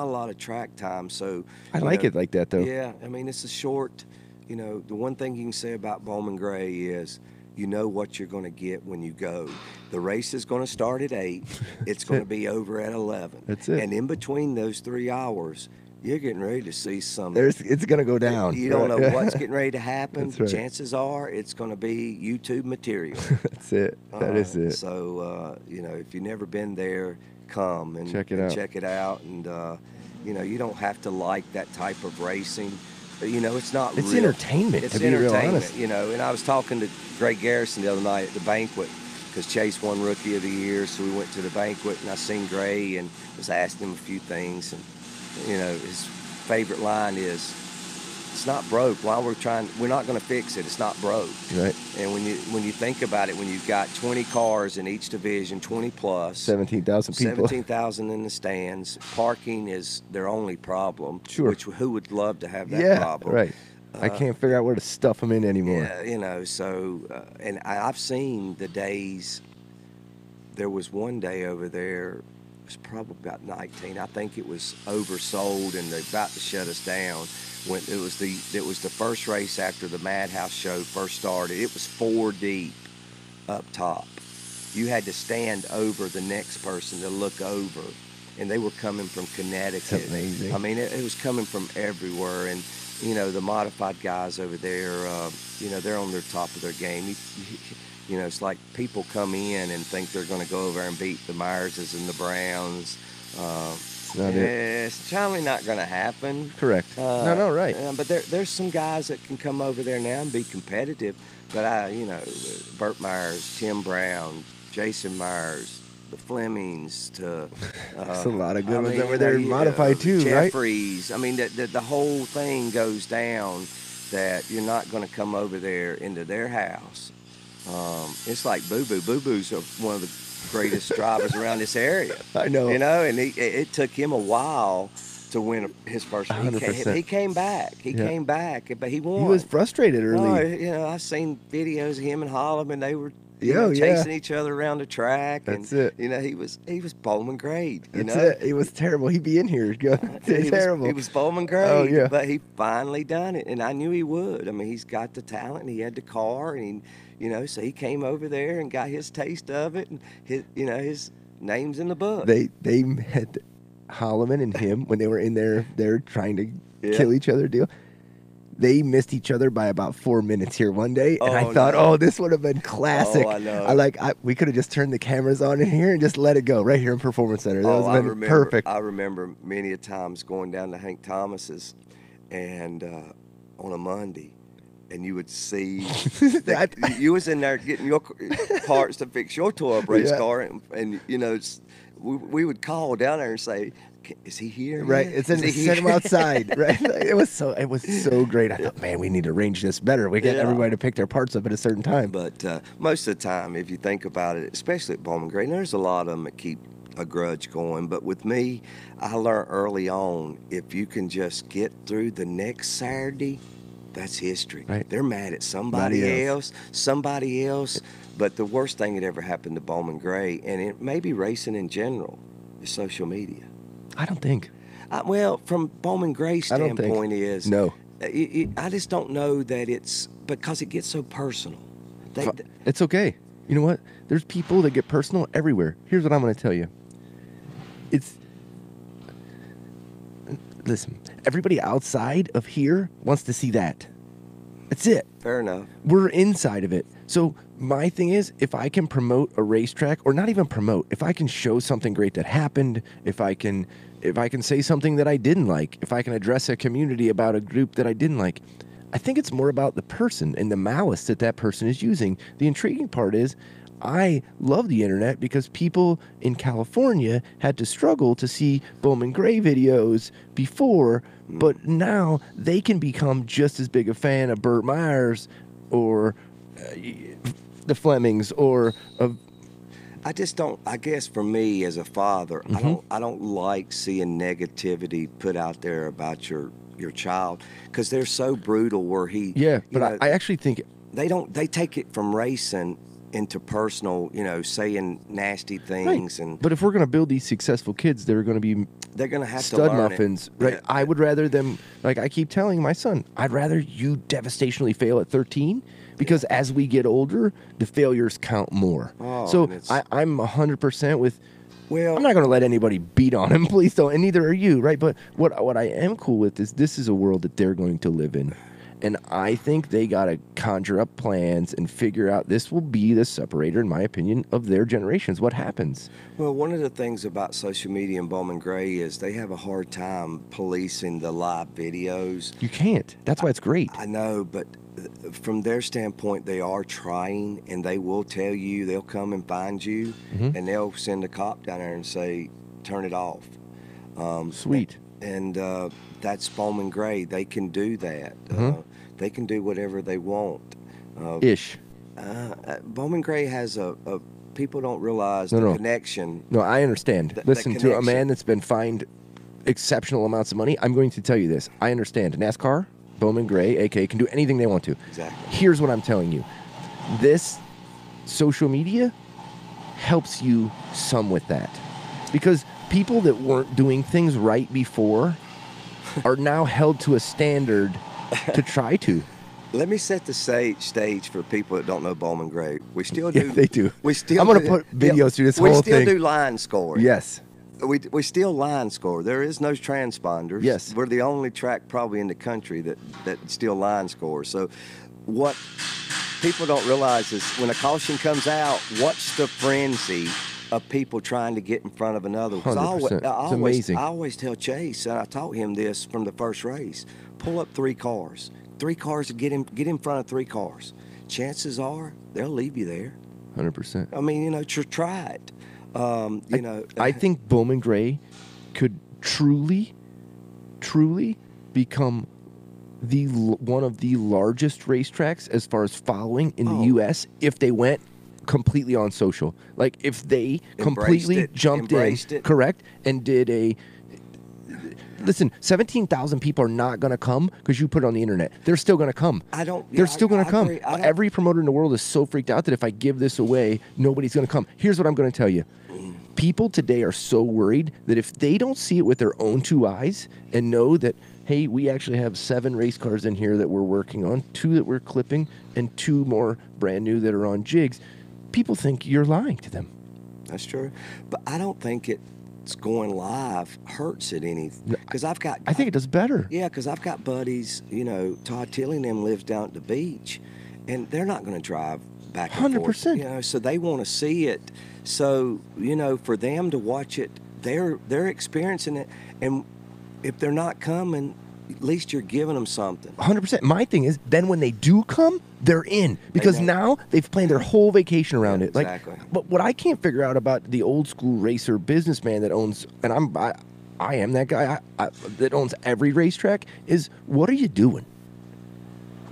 a lot of track time. So I you like know, it like that though. Yeah, I mean, it's a short. You know, the one thing you can say about Bowman Gray is, you know what you're going to get when you go. The race is going to start at 8. It's going to be over at 11. That's it. And in between those 3 hours, you're getting ready to see some. It's gonna go down. You don't know what's getting ready to happen. That's right. Chances are it's going to be YouTube material. That's it. That is it. So, you know, if you've never been there, come and Check it out. Check it out. And, You know, you don't have to like that type of racing. But, you know, it's not It's real. entertainment, It's to be real entertainment, honest. you know. And I was talking to Greg Garrison the other night at the banquet because Chase won Rookie of the Year. So we went to the banquet and I seen Gray and was asking him a few things. And, you know, his favorite line is, it's not broke. While we're not going to fix it. It's not broke. Right. And when you think about it, when you've got 20 cars in each division, 20 plus, 17,000 people. 17,000 in the stands, parking is their only problem. Sure. Which who would love to have that problem? Right. I can't figure out where to stuff them in anymore. Yeah, you know. So, and I've seen the days. There was one day over there. It was probably about 19. I think it was oversold, and they're about to shut us down. When it was the first race after the Madhouse show first started. It was 4 deep up top. You had to stand over the next person to look over, and they were coming from Connecticut. That's amazing. I mean, it was coming from everywhere, and you know the modified guys over there. You know, they're on their top of their game. You know, it's like people come in and think they're going to go over and beat the Myerses and the Browns. It's probably not going to happen. Correct. No, right. But there's some guys that can come over there now and be competitive. But you know, Burt Myers, Tim Brown, Jason Myers, the Flemings, to there's a lot of good ones over there modified too, Jeffries. I mean, the whole thing goes down that you're not going to come over there into their house. It's like Boo Boo. Boo Boo's one of the greatest drivers around this area. I know. You know, and it took him a while to win his first. 100%. He came back. He came back, but he won. He was frustrated early. Oh, you know, I've seen videos of him and Holloman. They were Yeah, chasing each other around the track. That's and, it. You know, he was Bowman grade. You That's know? it. It was terrible. He'd be in here. Terrible. He was Bowman grade. Oh, yeah. But he finally done it, and I knew he would. I mean, he's got the talent, and he had the car, and you know, so he came over there and got his taste of it, and his name's in the book. They met Holloman and him when they were in there. They're trying to kill each other. Deal. They missed each other by about 4 minutes here one day, and I thought, this would have been classic. Oh, I know. We could have just turned the cameras on in here and just let it go right here in Performance Center. That would have been perfect. I remember many a times going down to Hank Thomas's, and on a Monday, and you would see you was in there getting your parts to fix your tore-up race car, and you know, we would call down there and say, is he here? Right, it's in send him outside. Right, it was so great. I thought, man, we need to arrange this better. We get everybody to pick their parts up at a certain time. But most of the time, if you think about it, especially at Bowman Gray, there's a lot of them that keep a grudge going. But with me, I learned early on, if you can just get through the next Saturday, that's history. Right. They're mad at somebody else. But the worst thing that ever happened to Bowman Gray, and it may be racing in general, is social media. I don't think. Well, from Bowman Gray's standpoint is... No. I just don't know that it's... Because it gets so personal. It's okay. You know what? There's people that get personal everywhere. Here's what I'm going to tell you. Listen, everybody outside of here wants to see that. That's it. Fair enough. We're inside of it. So my thing is, if I can promote a racetrack, or not even promote, if I can show something great that happened, if I can say something that I didn't like, if I can address a community about a group that I didn't like, I think it's more about the person and the malice that person is using. The intriguing part is, I love the internet because people in California had to struggle to see Bowman Gray videos before, but now they can become just as big a fan of Burt Myers or the Flemings or of... I just don't. I guess for me as a father, I don't like seeing negativity put out there about your child because they're so brutal. Where he, but I actually think they don't. They take it from racing into personal, saying nasty things. Right. And but if we're going to build these successful kids, they're going to have stud to learn muffins, it. right? Yeah. I would rather them, like I keep telling my son, I'd rather you devastationally fail at 13 because as we get older, the failures count more. So I'm 100% with. Well, I'm not going to let anybody beat on him, please don't, and neither are you, right? But what I am cool with is this is a world that they're going to live in. And I think they got to conjure up plans and figure out this will be the separator, in my opinion, of their generations. What happens? Well, one of the things about social media and Bowman Gray is they have a hard time policing the live videos. You can't. That's why it's great. I know, but from their standpoint, they are trying, and they will tell you, they'll come and find you, and they'll send a cop down there and say, turn it off. Sweet. And that's Bowman Gray. They can do that. They can do whatever they want. Ish. Bowman Gray has a people don't realize No, the no. connection. No, I understand. The Listen, to a connection. man that's been fined exceptional amounts of money, I'm going to tell you this. I understand. NASCAR, Bowman Gray, AK, can do anything they want to. Exactly. Here's what I'm telling you. This social media helps you some with that. Because people that weren't doing things right before are now held to a standard to try to. Let me set the stage for people that don't know Bowman Gray. We still Yeah, do. they do. We still. I'm gonna do- put videos through this we whole still thing. do line scoring. Yes. We still line score. There is no transponders. Yes. We're the only track probably in the country that still line scores. So what people don't realize is when a caution comes out, watch the frenzy of people trying to get in front of another. 100%. It's amazing. I always tell Chase, and I taught him this from the first race, pull up 3 cars. 3 cars to get in front of 3 cars. Chances are they'll leave you there. 100%. I mean, try it. I think Bowman Gray could truly become one of the largest racetracks as far as following in the U.S. if they went completely on social. Like if they completely jumped in, correct, and did a. Listen, 17,000 people are not going to come because you put it on the internet. They're still going to come. They're still going to come. Agree. Every promoter in the world is so freaked out that if I give this away, nobody's going to come. Here's what I'm going to tell you. People today are so worried that if they don't see it with their own 2 eyes and know that, hey, we actually have 7 race cars in here that we're working on, 2 that we're clipping, and 2 more brand new that are on jigs, people think you're lying to them. That's true. But I don't think it's going live hurts it any. Because I think it does better. Yeah, because I've got buddies, Todd Tilley and them lives down at the beach, and they're not going to drive back and 100%. forth. So they want to see it. So, for them to watch it, they're experiencing it. And if they're not coming, at least you're giving them something. 100%. My thing is, then when they do come, they're in because now they've planned their whole vacation around it. Exactly. But what I can't figure out about the old school racer businessman that owns, and I am that guy that owns every racetrack, is what are you doing?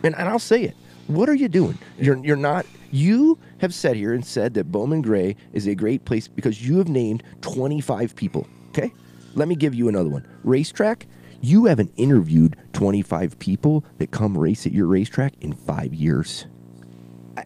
And I'll say it. What are you doing? You're not. You have sat here and said that Bowman Gray is a great place because you have named 25 people. Okay, let me give you another one. Racetrack. You haven't interviewed 25 people that come race at your racetrack in 5 years.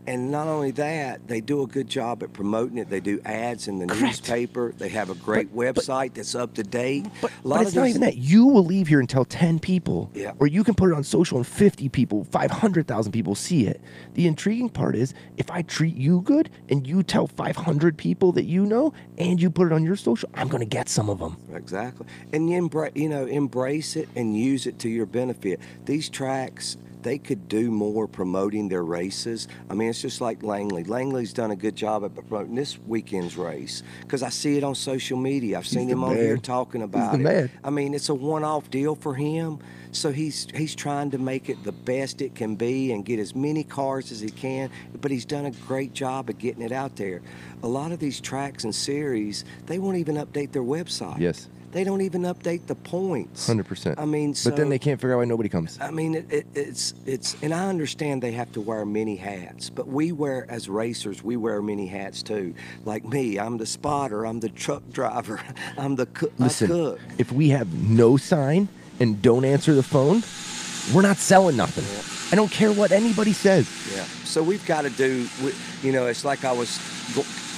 And not only that, they do a good job at promoting it. They do ads in the newspaper. They have a great website that's up to date. But it's not even that. You will leave here and tell 10 people, or you can put it on social and 50 people, 500,000 people see it. The intriguing part is if I treat you good and you tell 500 people that you know and you put it on your social, I'm going to get some of them. Exactly. And you embrace it and use it to your benefit. These tracks, they could do more promoting their races. I mean, it's just like Langley. Langley's done a good job at promoting this weekend's race because I see it on social media. I've seen him on here talking about it. I mean, it's a one-off deal for him. So he's trying to make it the best it can be and get as many cars as he can, but he's done a great job of getting it out there. A lot of these tracks and series, they won't even update their website. Yes. They don't even update the points. 100%. I mean, but then they can't figure out why nobody comes. I mean, it's, and I understand they have to wear many hats, but we wear, as racers, we wear many hats too. Like me, I'm the spotter, I'm the truck driver, I'm the cook. Listen, if we have no sign and don't answer the phone, we're not selling nothing. Yeah. I don't care what anybody says. Yeah. So we've got to do, it's like I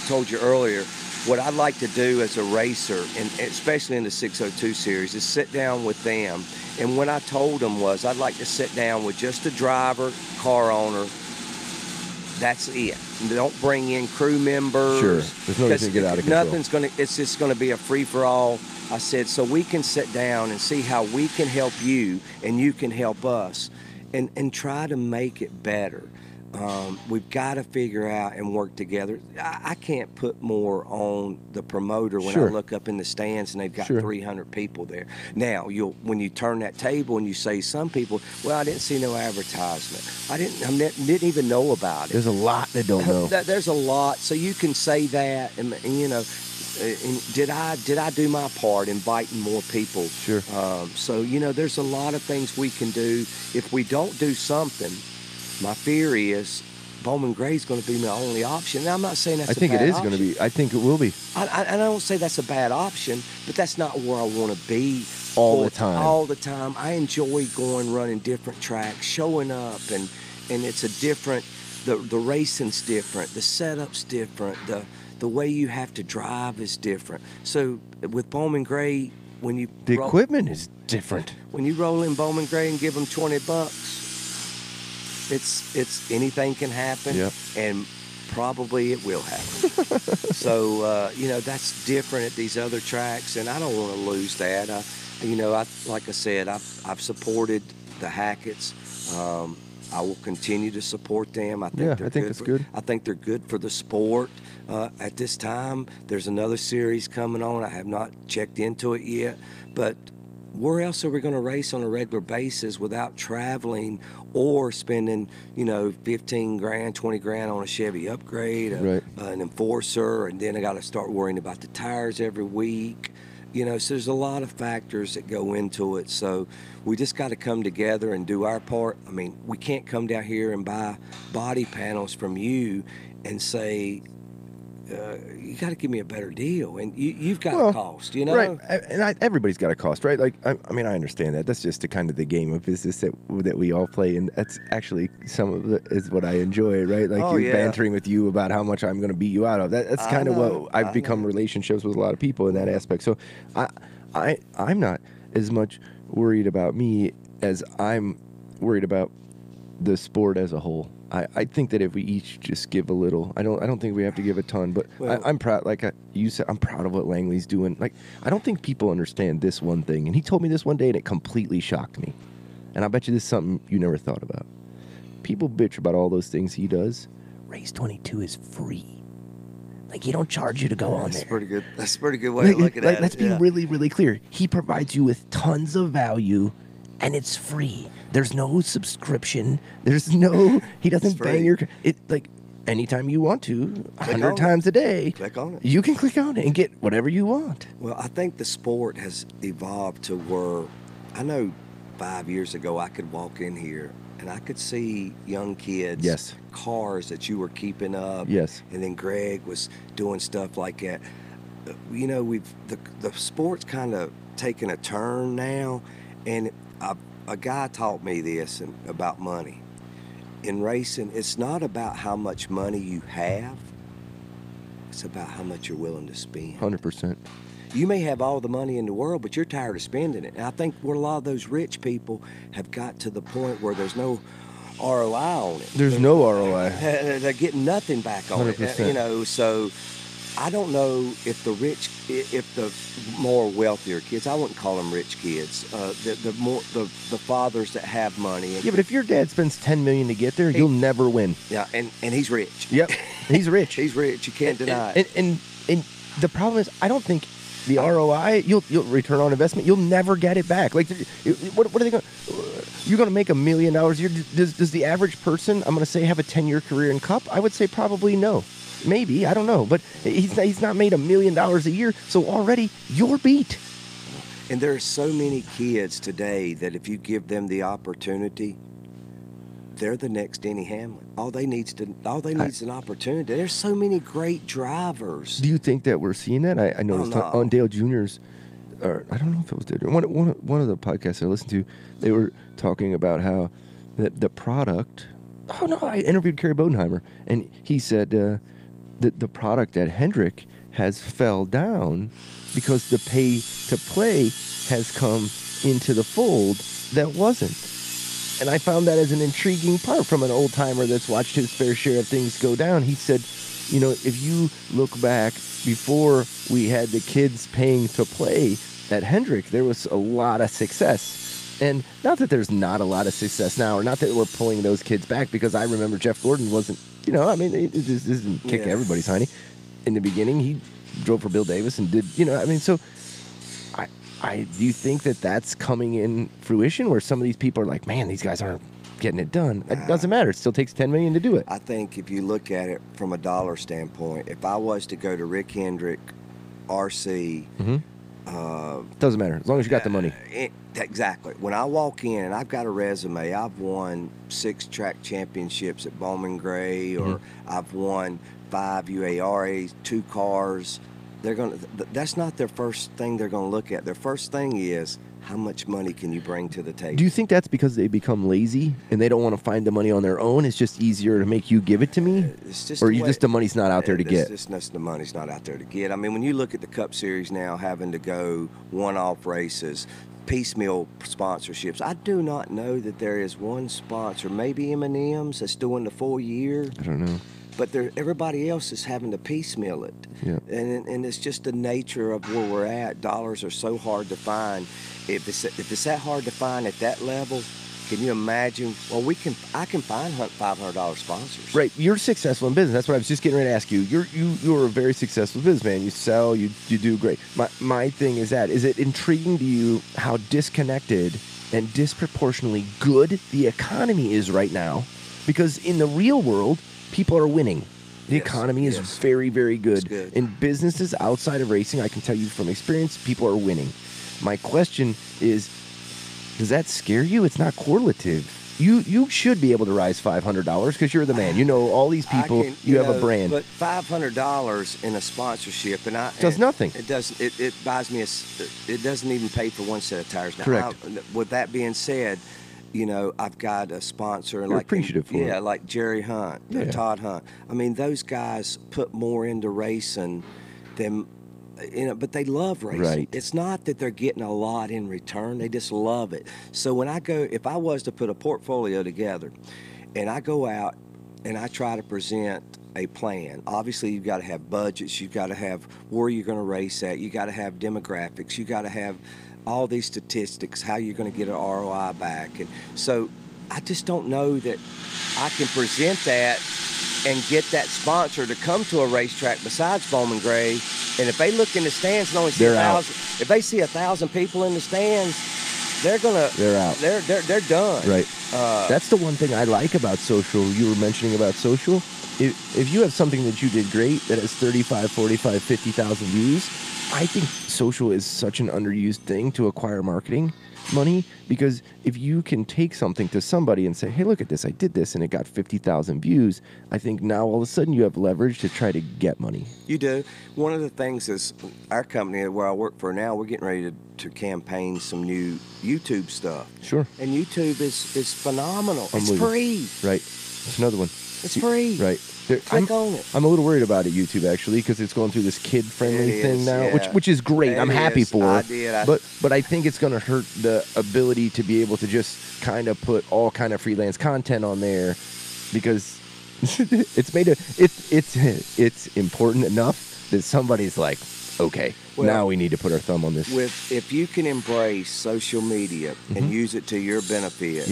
told you earlier. What I'd like to do as a racer, and especially in the 602 series, is sit down with them. And what I told them was I'd like to sit down with just the driver, car owner. That's it. Don't bring in crew members. Sure. There's no reason to get out of control. It's just going to be a free-for-all. I said, so we can sit down and see how we can help you and you can help us. and try to make it better. We've got to figure out and work together. I can't put more on the promoter when Sure. I look up in the stands and they've got Sure. 300 people there. Now, when you turn that table and you say some people, well, I didn't see no advertisement. I didn't even know about it. There's a lot that don't know. There's a lot, so you can say that, and you know, and did I do my part inviting more people? Sure. So you know, there's a lot of things we can do. If we don't do something, my fear is Bowman Gray's going to be my only option. And I'm not saying that's I think a bad it is option. going to be. I think it will be. I don't say that's a bad option, but that's not where I want to be All the time. All the time. I enjoy going, running different tracks, showing up, and it's a different. The racing's different. The setup's different. The way you have to drive is different. So with Bowman Gray, when you The equipment is different. when you roll in Bowman Gray and give them $20, it's anything can happen, Yep. and probably it will happen. So you know, that's different at these other tracks, and I don't want to lose that. You know, like I said, I've supported the Hacketts. I will continue to support them. I think Yeah, they're I think good it's for, good. I think they're good for the sport. At this time, there's another series coming on. I have not checked into it yet, but where else are we going to race on a regular basis without traveling or spending, you know, 15 grand, 20 grand on a Chevy upgrade, Right. an Enforcer, and then I got to start worrying about the tires every week. You know, so there's a lot of factors that go into it. So we just got to come together and do our part. I mean, we can't come down here and buy body panels from you and say, you got to give me a better deal, and you've got a cost, you know. Right, and everybody's got a cost, right? Like, I mean, I understand that. That's just the kind of the game of business that we all play, and that's actually some of it is what I enjoy, right? Like you're bantering with you about how much I'm going to beat you out of. That's kind of what I've become relationships with a lot of people in that aspect. So, I'm not as much worried about me as I'm worried about the sport as a whole. I think that if we each just give a little, I don't think we have to give a ton, but Well, I'm proud. Like you said, I'm proud of what Langley's doing. Like, I don't think people understand this one thing, and he told me this one day, and it completely shocked me. And I bet you this is something you never thought about. People bitch about all those things he does. Race 22 is free. Like, he don't charge you to go on there. Pretty good. That's a pretty good way of looking at it. Let's be really, really clear. He provides you with tons of value, and it's free. There's no subscription. There's no. He doesn't bang your. It like anytime you want to, 100 times a day. Click on it. You can click on it and get whatever you want. Well, I think the sport has evolved to where I know 5 years ago I could walk in here and I could see young kids, Yes. cars that you were keeping up. Yes. And then Greg was doing stuff like that. You know, the sport's kind of taken a turn now, and a guy taught me this about money. In racing, it's not about how much money you have. It's about how much you're willing to spend. 100%. You may have all the money in the world, but you're tired of spending it. And I think where a lot of those rich people have got to the point where there's no ROI on it. There's no ROI. They're getting nothing back on 100%. it. You know, so I don't know if the more wealthier kids, I wouldn't call them rich kids, the fathers that have money. Yeah, but if your dad spends $10 million to get there, you'll never win. Yeah, and he's rich. Yep, he's rich. He's rich. You can't deny it. And the problem is, I don't think the ROI, you'll return on investment, you'll never get it back. Like, what are they going? You're going to make $1 million a year. Does the average person, I'm going to say, have a 10-year career in Cup? I would say probably no. Maybe, I don't know, but he's not made $1 million a year, so already you're beat. And there are so many kids today that if you give them the opportunity, they're the next Denny Hamlin. All they need is an opportunity. There's so many great drivers. Do you think that we're seeing that? I noticed on Dale Jr.'s, or I don't know if it was Dale Jr., one of the podcasts I listened to, they were talking about how the product. Oh no! I interviewed Kerry Bodenheimer, and he said the product at Hendrick has fell down because the pay to play has come into the fold that wasn't. And I found that as an intriguing part from an old timer that's watched his fair share of things go down. He said, you know, if you look back before we had the kids paying to play at Hendrick, there was a lot of success. And not that there's not a lot of success now, or not that we're pulling those kids back, because I remember Jeff Gordon wasn't, I mean, it just didn't kick everybody's hiney. In the beginning, he drove for Bill Davis and did, I mean, so do you think that that's coming in fruition where some of these people are like, man, these guys aren't getting it done? It doesn't matter. It still takes $10 million to do it. I think if you look at it from a dollar standpoint, if I was to go to Rick Hendrick, RC, doesn't matter as long as you got the money. Exactly. When I walk in and I've got a resume, I've won 6 track championships at Bowman Gray, or I've won 5 UARAs, 2 cars. That's not their first thing they're going to look at. Their first thing is, how much money can you bring to the table? Do you think that's because they become lazy and they don't want to find the money on their own? It's just easier to make you give it to me? It's just the money's not out there to get? It's just the money's not out there to get. I mean, when you look at the Cup Series now having to go one-off races, piecemeal sponsorships, I do not know that there is one sponsor, maybe M&M's, that's doing the full year. I don't know. But everybody else is having to piecemeal it. Yeah. And it's just the nature of where we're at. Dollars are so hard to find. If it's that hard to find at that level, can you imagine? Well, I can find $500 sponsors. Right. You're successful in business. That's what I was just getting ready to ask you. You're a very successful businessman. You sell, you do great. My thing is it intriguing to you how disconnected and disproportionately good the economy is right now? Because in the real world, people are winning. The economy is very, very good. Good. In businesses outside of racing, I can tell you from experience, people are winning. My question is, does that scare you? It's not correlative. You should be able to rise $500 because you're the man. You know all these people. You have a brand. But $500 in a sponsorship, does nothing. It does. It buys me it doesn't even pay for one set of tires. Now, correct. With that being said, I've got a sponsor. You're appreciative for it. Like Jerry Hunt, Todd Hunt. I mean, those guys put more into racing than, but they love racing. Right. It's not that they're getting a lot in return. They just love it. So if I was to put a portfolio together and I go out and I try to present a plan, obviously you've got to have budgets. You've got to have where you're going to race at. You got to have demographics. You got to have all these statistics, how you're going to get an ROI back. And so I just don't know that I can present that and get that sponsor to come to a racetrack besides Bowman Gray. And if they look in the stands and only see 1,000, if they see 1,000 people in the stands, they're out. They're done. Right. That's the one thing I like about social. You were mentioning about social. If you have something that you did great that has 35, 45, 50,000 views, I think social is such an underused thing to acquire marketing money, because if you can take something to somebody and say, hey, look at this, I did this and it got 50,000 views, I think now all of a sudden you have leverage to try to get money. You do. One of the things is our company where I work for now, we're getting ready to campaign some new YouTube stuff. Sure. And YouTube is phenomenal. It's free. Right. It's another one. It's free. Right. Click on it. I'm a little worried about it, YouTube, actually, because it's going through this kid-friendly thing now, yeah. which is great. I'm happy for it. But I think it's going to hurt the ability to be able to just kind of put all kind of freelance content on there, because it's important enough that somebody's like, okay, now we need to put our thumb on this. If you can embrace social media and use it to your benefit,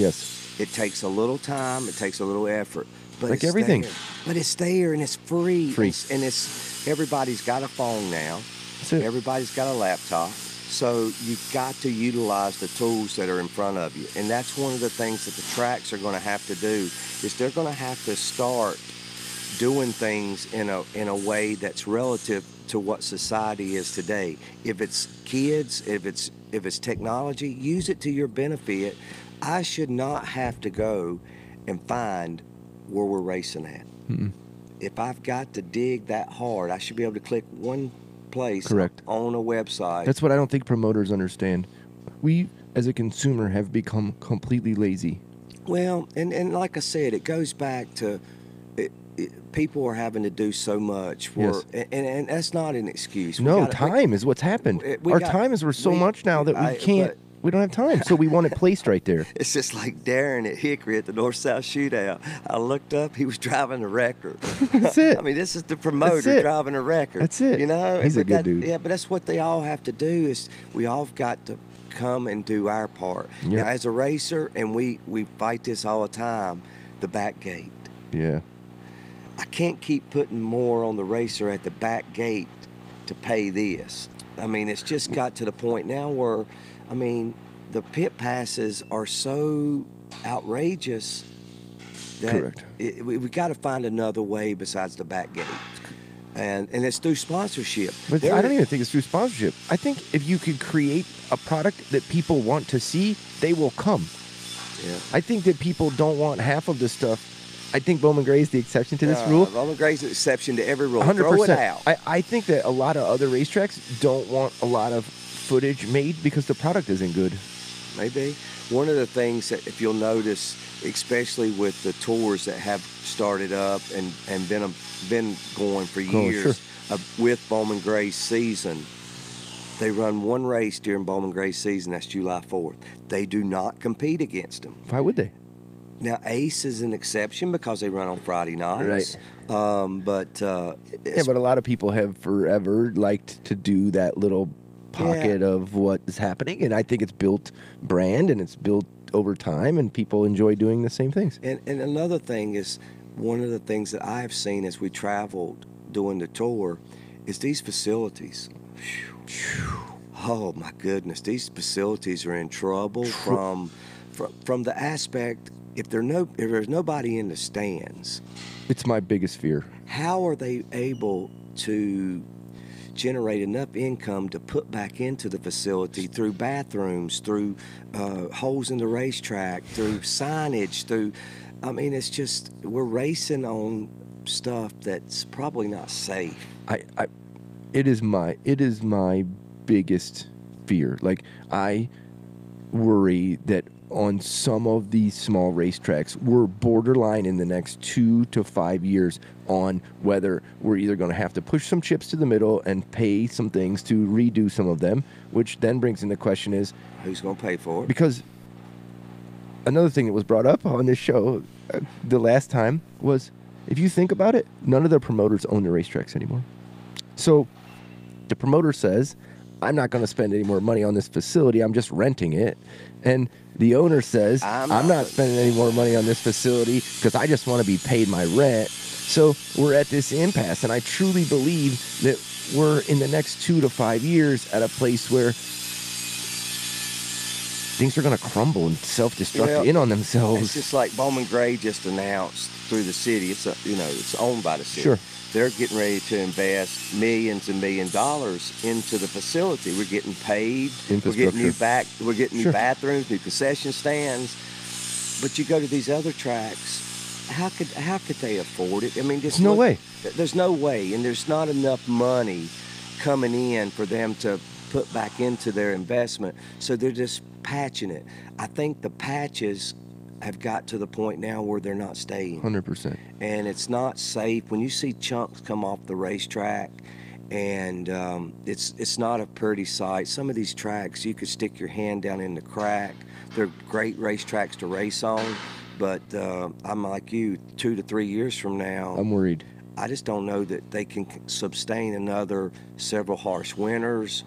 it takes a little time, it takes a little effort. But like everything. But it's there and it's free. Free. And everybody's got a phone now. Everybody's got a laptop. So you've got to utilize the tools that are in front of you. And that's one of the things that the tracks are going to have to do, is they're going to have to start doing things in a way that's relative to what society is today. If it's kids, if it's technology, use it to your benefit. I should not have to go and find where we're racing at. Mm-mm. If I've got to dig that hard, I should be able to click one place Correct. on a website. That's what I don't think promoters understand. We, as a consumer, have become completely lazy. Well, and like I said, it goes back to people are having to do so much for, and that's not an excuse. Time is what's happened. Our time is worth so much now that we can't. We don't have time, so we want it placed right there. It's just like Darren at Hickory at the North-South Shootout. I looked up, he was driving a record. That's it. I mean, this is the promoter driving a record. That's it. You know? He's a good dude. Yeah, but that's what they all have to do, is we all got to come and do our part. Yep. Now, as a racer, and we fight this all the time, the back gate. Yeah. I can't keep putting more on the racer at the back gate to pay this. I mean, it's just got to the point now where, I mean, the pit passes are so outrageous that Correct. we got to find another way besides the back gate. And it's through sponsorship. But I don't even think it's through sponsorship. I think if you could create a product that people want to see, they will come. Yeah. I think that people don't want half of the stuff. I think Bowman Gray is the exception to this rule. Bowman Gray's the exception to every rule. 100%. Throw it out. I think that a lot of other racetracks don't want a lot of footage made because the product isn't good. Maybe. One of the things that, if you'll notice, especially with the tours that have started up and been going for years with Bowman Gray's season, they run one race during Bowman Gray's season. That's July 4th. They do not compete against them. Why would they? Now, Ace is an exception because they run on Friday nights. Right. But a lot of people have forever liked to do that little pocket of what is happening, and I think it's built brand and it's built over time, and people enjoy doing the same things. And another thing is, one of the things that I've seen as we traveled doing the tour is these facilities. Oh my goodness, these facilities are in trouble from the aspect, if there's nobody in the stands. It's my biggest fear. How are they able to generate enough income to put back into the facility through bathrooms, through holes in the racetrack, through signage, through, I mean, it's just, we're racing on stuff that's probably not safe. It is my biggest fear. Like, I worry that on some of these small racetracks, we're borderline in the next 2 to 5 years on whether we're either going to have to push some chips to the middle and pay some things to redo some of them, which then brings in the question is, who's going to pay for it? Because another thing that was brought up on this show the last time was, if you think about it, none of the promoters own the racetracks anymore. So the promoter says, I'm not going to spend any more money on this facility, I'm just renting it. And the owner says, I'm not spending any more money on this facility because I just want to be paid my rent. So we're at this impasse, and I truly believe that we're in the next 2 to 5 years at a place where things are going to crumble and self-destruct in on themselves. It's just like Bowman Gray just announced through the city. It's owned by the city. Sure. They're getting ready to invest millions and $millions into the facility. We're getting paid. We're getting new new bathrooms, new concession stands. But you go to these other tracks, how could they afford it? I mean, there's no way. There's no way, and there's not enough money coming in for them to put back into their investment. So they're just patching it. I think the patches have got to the point now where they're not staying. 100%. And it's not safe. When you see chunks come off the racetrack, and it's not a pretty sight. Some of these tracks, you could stick your hand down in the crack. They're great racetracks to race on, but I'm like you, 2 to 3 years from now, I'm worried. I just don't know that they can sustain another several harsh winters,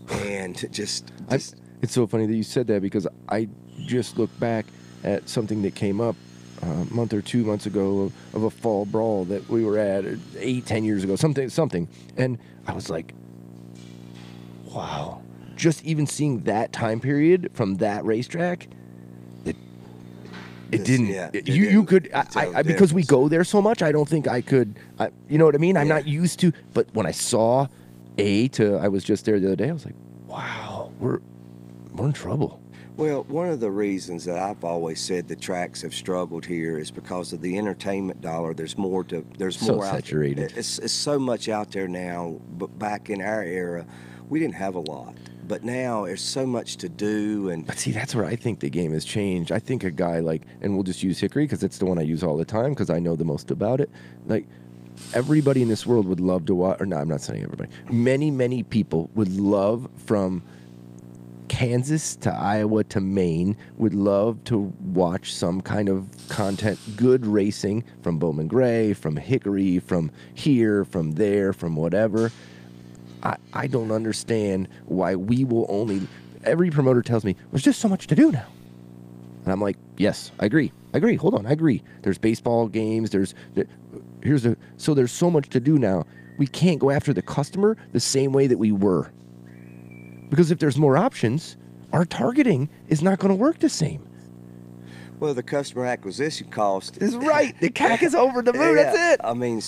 and just It's so funny that you said that, because I just looked back at something that came up a month or 2 months ago of a fall brawl that we were at 8-10 years ago, something, and I was like, wow, just even seeing that time period from that racetrack, it didn't. Yeah, You could because we go there so much. I don't think I could. You know what I mean? I'm not used to. But when I saw I was just there the other day. I was like, wow, we're in trouble. Well, one of the reasons that I've always said the tracks have struggled here is because of the entertainment dollar. There's more So saturated. It's so much out there now. But back in our era, we didn't have a lot. But now there's so much to do. But see, that's where I think the game has changed. I think a guy like, and we'll just use Hickory because it's the one I use all the time because I know the most about it. Like, everybody in this world would love to watch, or no, I'm not saying everybody. Many people would love, from Kansas to Iowa to Maine, would love to watch some kind of content, good racing from Bowman Gray, from Hickory, from here, from there, from whatever. I don't understand why we will only, every promoter tells me there's just so much to do now. And I'm like, yes, I agree. Hold on, I agree. There's baseball games. So there's so much to do now. We can't go after the customer the same way that we were. Because if there's more options, our targeting is not going to work the same. Well, the customer acquisition cost is right. The CAC is over the moon. Yeah, That's it. I mean,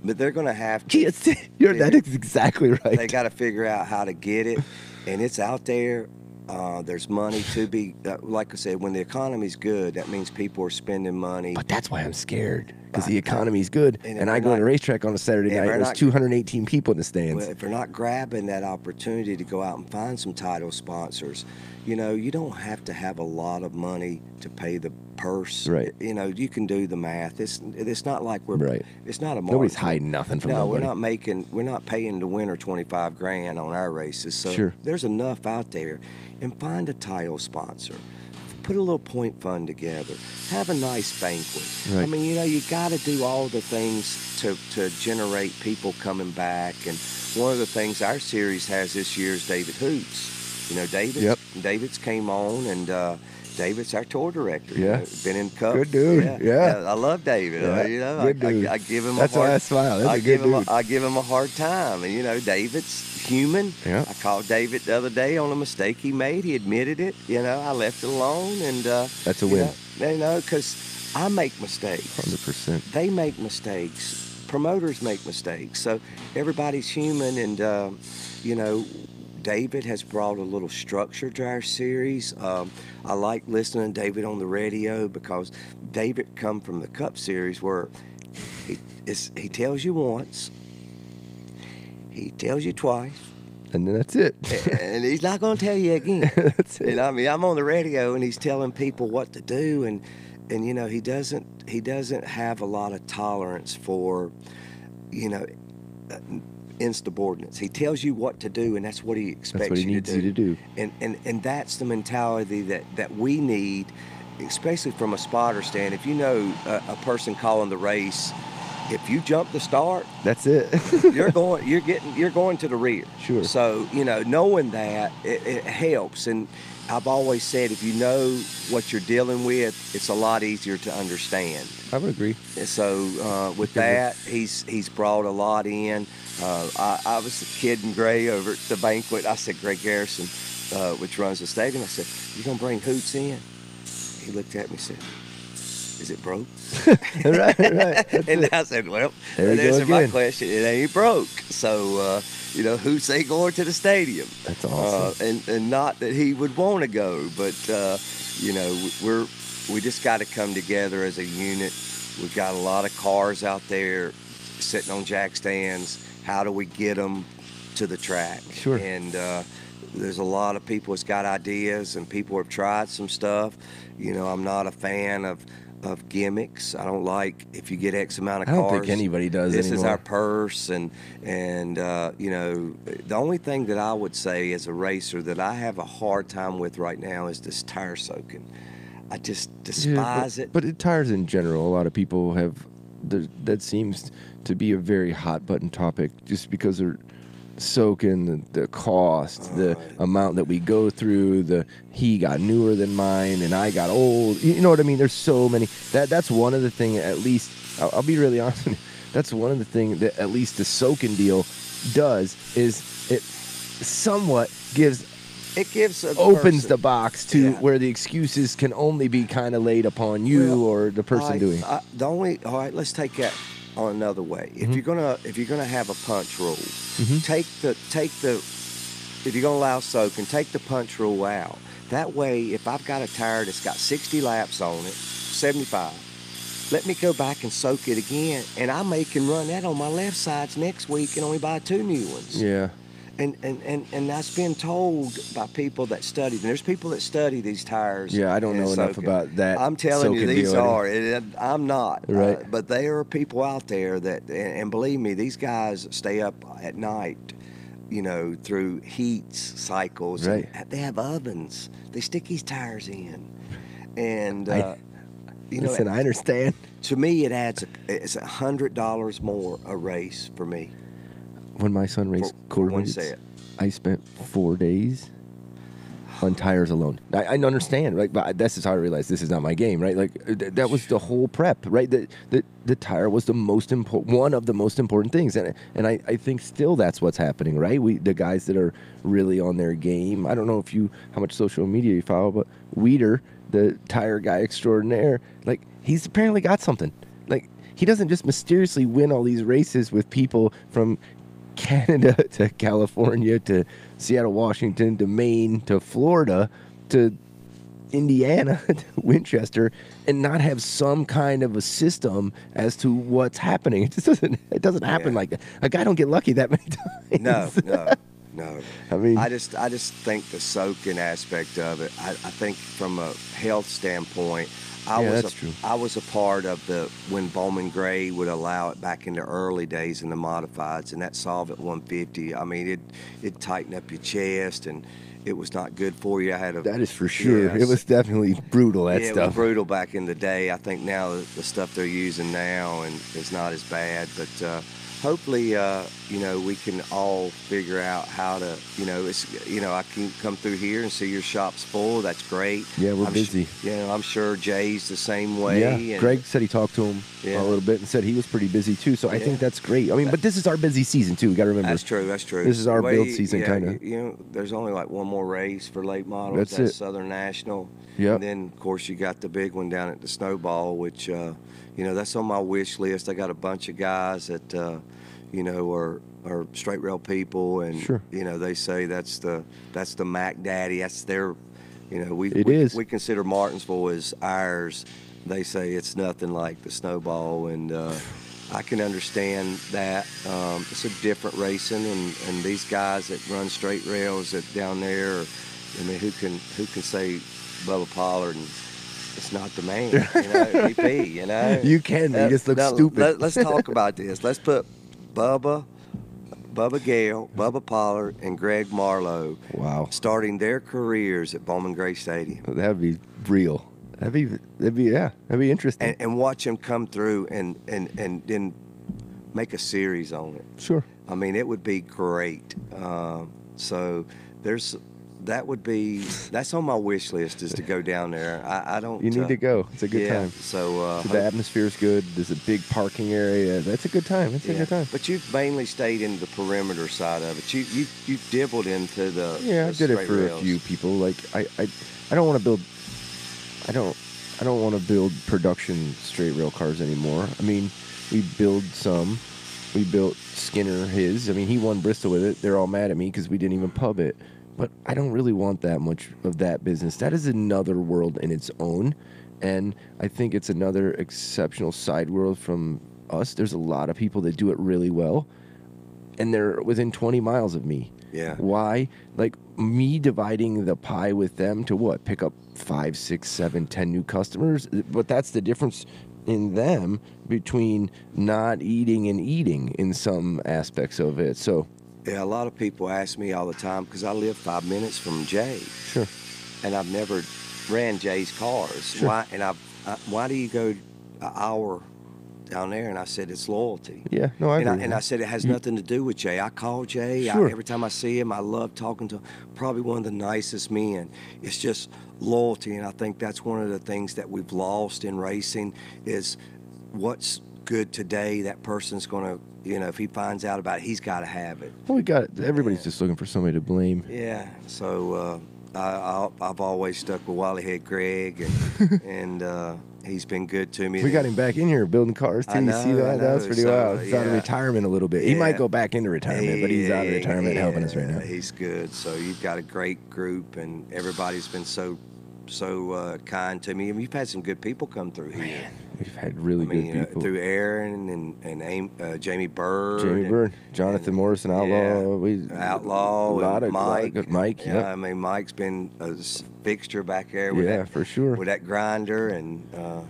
but they're going to have to. That is exactly right. They got to figure out how to get it, and it's out there. There's money to be, like I said, when the economy's good, that means people are spending money. But that's why I'm scared, because the economy's good, and I go to the racetrack on a Saturday night, there's 218 people in the stands. Well, if they're not grabbing that opportunity to go out and find some title sponsors, you don't have to have a lot of money to pay the purse. Right. You can do the math. It's not like we're right. It's not a margin. Nobody's hiding nothing from nobody. We're not paying the winner $25,000 on our races. So sure. There's enough out there. And find a title sponsor. Put a little point fund together. Have a nice banquet. Right. I mean, you got to do all the things to generate people coming back. And one of the things our series has this year is David Hoots. David's came on, and David's our tour director. Yeah. Been in Cup. Good dude. Yeah. I love David. Yeah. Good dude. I give him That's a hard, why I smile. That's a good dude. I give him a hard time. And, David's human. Yeah. I called David the other day on a mistake he made. He admitted it. I left it alone. And that's a win. Because I make mistakes. 100%. They make mistakes. Promoters make mistakes. So everybody's human. And, David has brought a little structure to our series. I like listening to David on the radio because David come from the Cup Series where he tells you once, he tells you twice, and then that's it. And he's not going to tell you again. That's it. I mean, I'm on the radio and he's telling people what to do, and he doesn't have a lot of tolerance for insubordinates. He tells you what to do, and that's what he expects that's what he you needs to do. You to do. And that's the mentality that we need, especially from a spotter stand. If a person calling the race, if you jump the start, that's it. you're going to the rear. Sure. So knowing that it helps. And I've always said, if you know what you're dealing with, it's a lot easier to understand. I would agree. So with that, he's brought a lot in. I was kidding Gray over at the banquet. I said, Greg Garrison, which runs the stadium, I said, you going to bring Hoots in? He looked at me and said, is it broke? right. And I said, well, that answered my question. It ain't broke. So, Hoots ain't going to the stadium. That's awesome. And not that he would want to go, but, we just got to come together as a unit. We've got a lot of cars out there sitting on jack stands. How do we get them to the track? Sure. And there's a lot of people that's got ideas, and people have tried some stuff. I'm not a fan of gimmicks. I don't like if you get X amount of cars. I don't think anybody does this anymore. Is our purse, and the only thing that I would say as a racer that I have a hard time with right now is this tire soaking. I just despise it. But tires in general, a lot of people have. That seems to be a very hot button topic, just because they're soaking the cost, the amount that we go through. He got newer than mine, and I got old. You know what I mean? There's so many. That's one of the things. At least I'll be really honest with you. That's one of the things that at least the soaking deal does is it somewhat opens the box to where the excuses can only be kind of laid upon you or the person doing it. All right, let's take that on another way. Mm-hmm. If you're gonna have a punch rule, if you're gonna allow soaking, take the punch rule out. That way, if I've got a tire that's got 60 laps on it, 75, let me go back and soak it again, and I can run that on my left sides next week and only buy 2 new ones. Yeah. And that's been told by people that study. And there's people that study these tires. Yeah, I don't know enough about that. I'm telling you, these are. I'm not. Right. But there are people out there that, and believe me, these guys stay up at night, through heat cycles. Right. And they have ovens. They stick these tires in. And, listen, I understand. To me, it's $100 more a race for me. When my son raced Corvette, I spent 4 days on tires alone. I understand, right? But this is how I realized this is not my game, right? Like that was the whole prep, right? The tire was the most important, one of the most important things, and I think still that's what's happening, right? The guys that are really on their game. I don't know how much social media you follow, but Weeder, the tire guy extraordinaire, like he's apparently got something. Like he doesn't just mysteriously win all these races with people from Canada to California to Seattle, Washington to Maine to Florida to Indiana to Winchester and not have some kind of a system as to what's happening. It just doesn't happen like that. A guy don't get lucky that many times. No. I mean, I just think the soaking aspect of it. I think from a health standpoint, I was a part of when Bowman Gray would allow it back in the early days in the modifieds, and that Solvent 150. I mean, it tightened up your chest, and it was not good for you. That is for sure. It was definitely brutal. That stuff. It was brutal back in the day. I think now the stuff they're using now and is not as bad, but. Hopefully, we can all figure out how to, I can come through here and see your shop's full. That's great. Yeah, we're busy. I'm sure Jay's the same way. Yeah, and Greg said he talked to him a little bit and said he was pretty busy too. So I think that's great. I mean, but this is our busy season too. We got to remember. That's true. This is our build season, kind of. There's only like one more race for late models. That's it. Southern National. Yeah. And then, of course, you got the big one down at the Snowball, which, that's on my wish list. I got a bunch of guys that, are straight rail people, and sure. They say that's the Mac Daddy. That's their, we consider Martinsville as ours. They say it's nothing like the Snowball, and I can understand that. It's a different racing, and these guys that run straight rails down there, who can say Bubba Pollard and it's not the man, BP, You can, you just look stupid. Let's talk about this. Let's put Bubba Gale, Bubba Pollard, and Greg Marlowe. Wow. Starting their careers at Bowman Gray Stadium. That'd be real. That'd be interesting. And watch them come through and then make a series on it. Sure. I mean, it would be great. So that's on my wish list, is to go down there. I don't. You need to go. It's a good time. So the atmosphere is good. There's a big parking area. That's a good time. It's a good time. But you've mainly stayed in the perimeter side of it. You dibbled into the I did it for a few people. Like I don't want to build. I don't want to build production straight rail cars anymore. I mean, we build some. We built Skinner his. I mean, he won Bristol with it. They're all mad at me because we didn't even pub it. But I don't really want that much of that business. That is another world in its own. And I think it's another exceptional side world from us. There's a lot of people that do it really well. And they're within 20 miles of me. Yeah. Why? Like me dividing the pie with them to what? Pick up 5, 6, 7, 10 new customers? But that's the difference in them between not eating and eating in some aspects of it. So... Yeah, a lot of people ask me all the time, because I live 5 minutes from Jay. Sure. And I've never ran Jay's cars. Sure. Why do you go an hour down there? And I said, it's loyalty. Yeah, no, I agree. And I said, it has nothing to do with Jay. I call Jay. Sure. Every time I see him, I love talking to him. Probably one of the nicest men. It's just loyalty, and I think that's one of the things that we've lost in racing is what's good today, that person's going to, if he finds out about it, he's got to have it. Well, everybody's just looking for somebody to blame. Yeah. So I've always stuck with Wallyhead Greg, and he's been good to me. We got him back in here building cars, too. You see that? That was pretty wild. He's out of retirement a little bit. He might go back into retirement, but he's out of retirement helping us right now. He's good. So you've got a great group, and everybody's been so kind to me. I mean, you've had some good people come through here. Man, we've had really good people. Through Aaron and Jamie Bird. Jonathan Morrison, Outlaw. Outlaw. A lot of Mike. Mike, yeah. I mean, Mike's been a fixture back there with for sure. With that grinder. And well,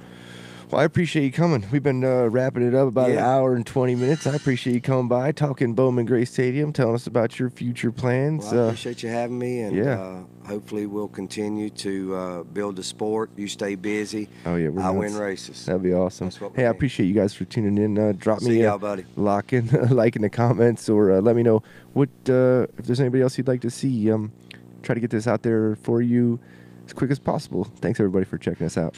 I appreciate you coming. We've been wrapping it up about an hour and 20 minutes. I appreciate you coming by, talking Bowman Gray Stadium, telling us about your future plans. Well, I appreciate you having me, and hopefully we'll continue to build the sport. You stay busy. Oh, yeah. I'll win races. That'd be awesome. Hey, I appreciate you guys for tuning in. Drop me y'all, buddy. like in the comments, or let me know if there's anybody else you'd like to see try to get this out there for you as quick as possible. Thanks everybody for checking us out.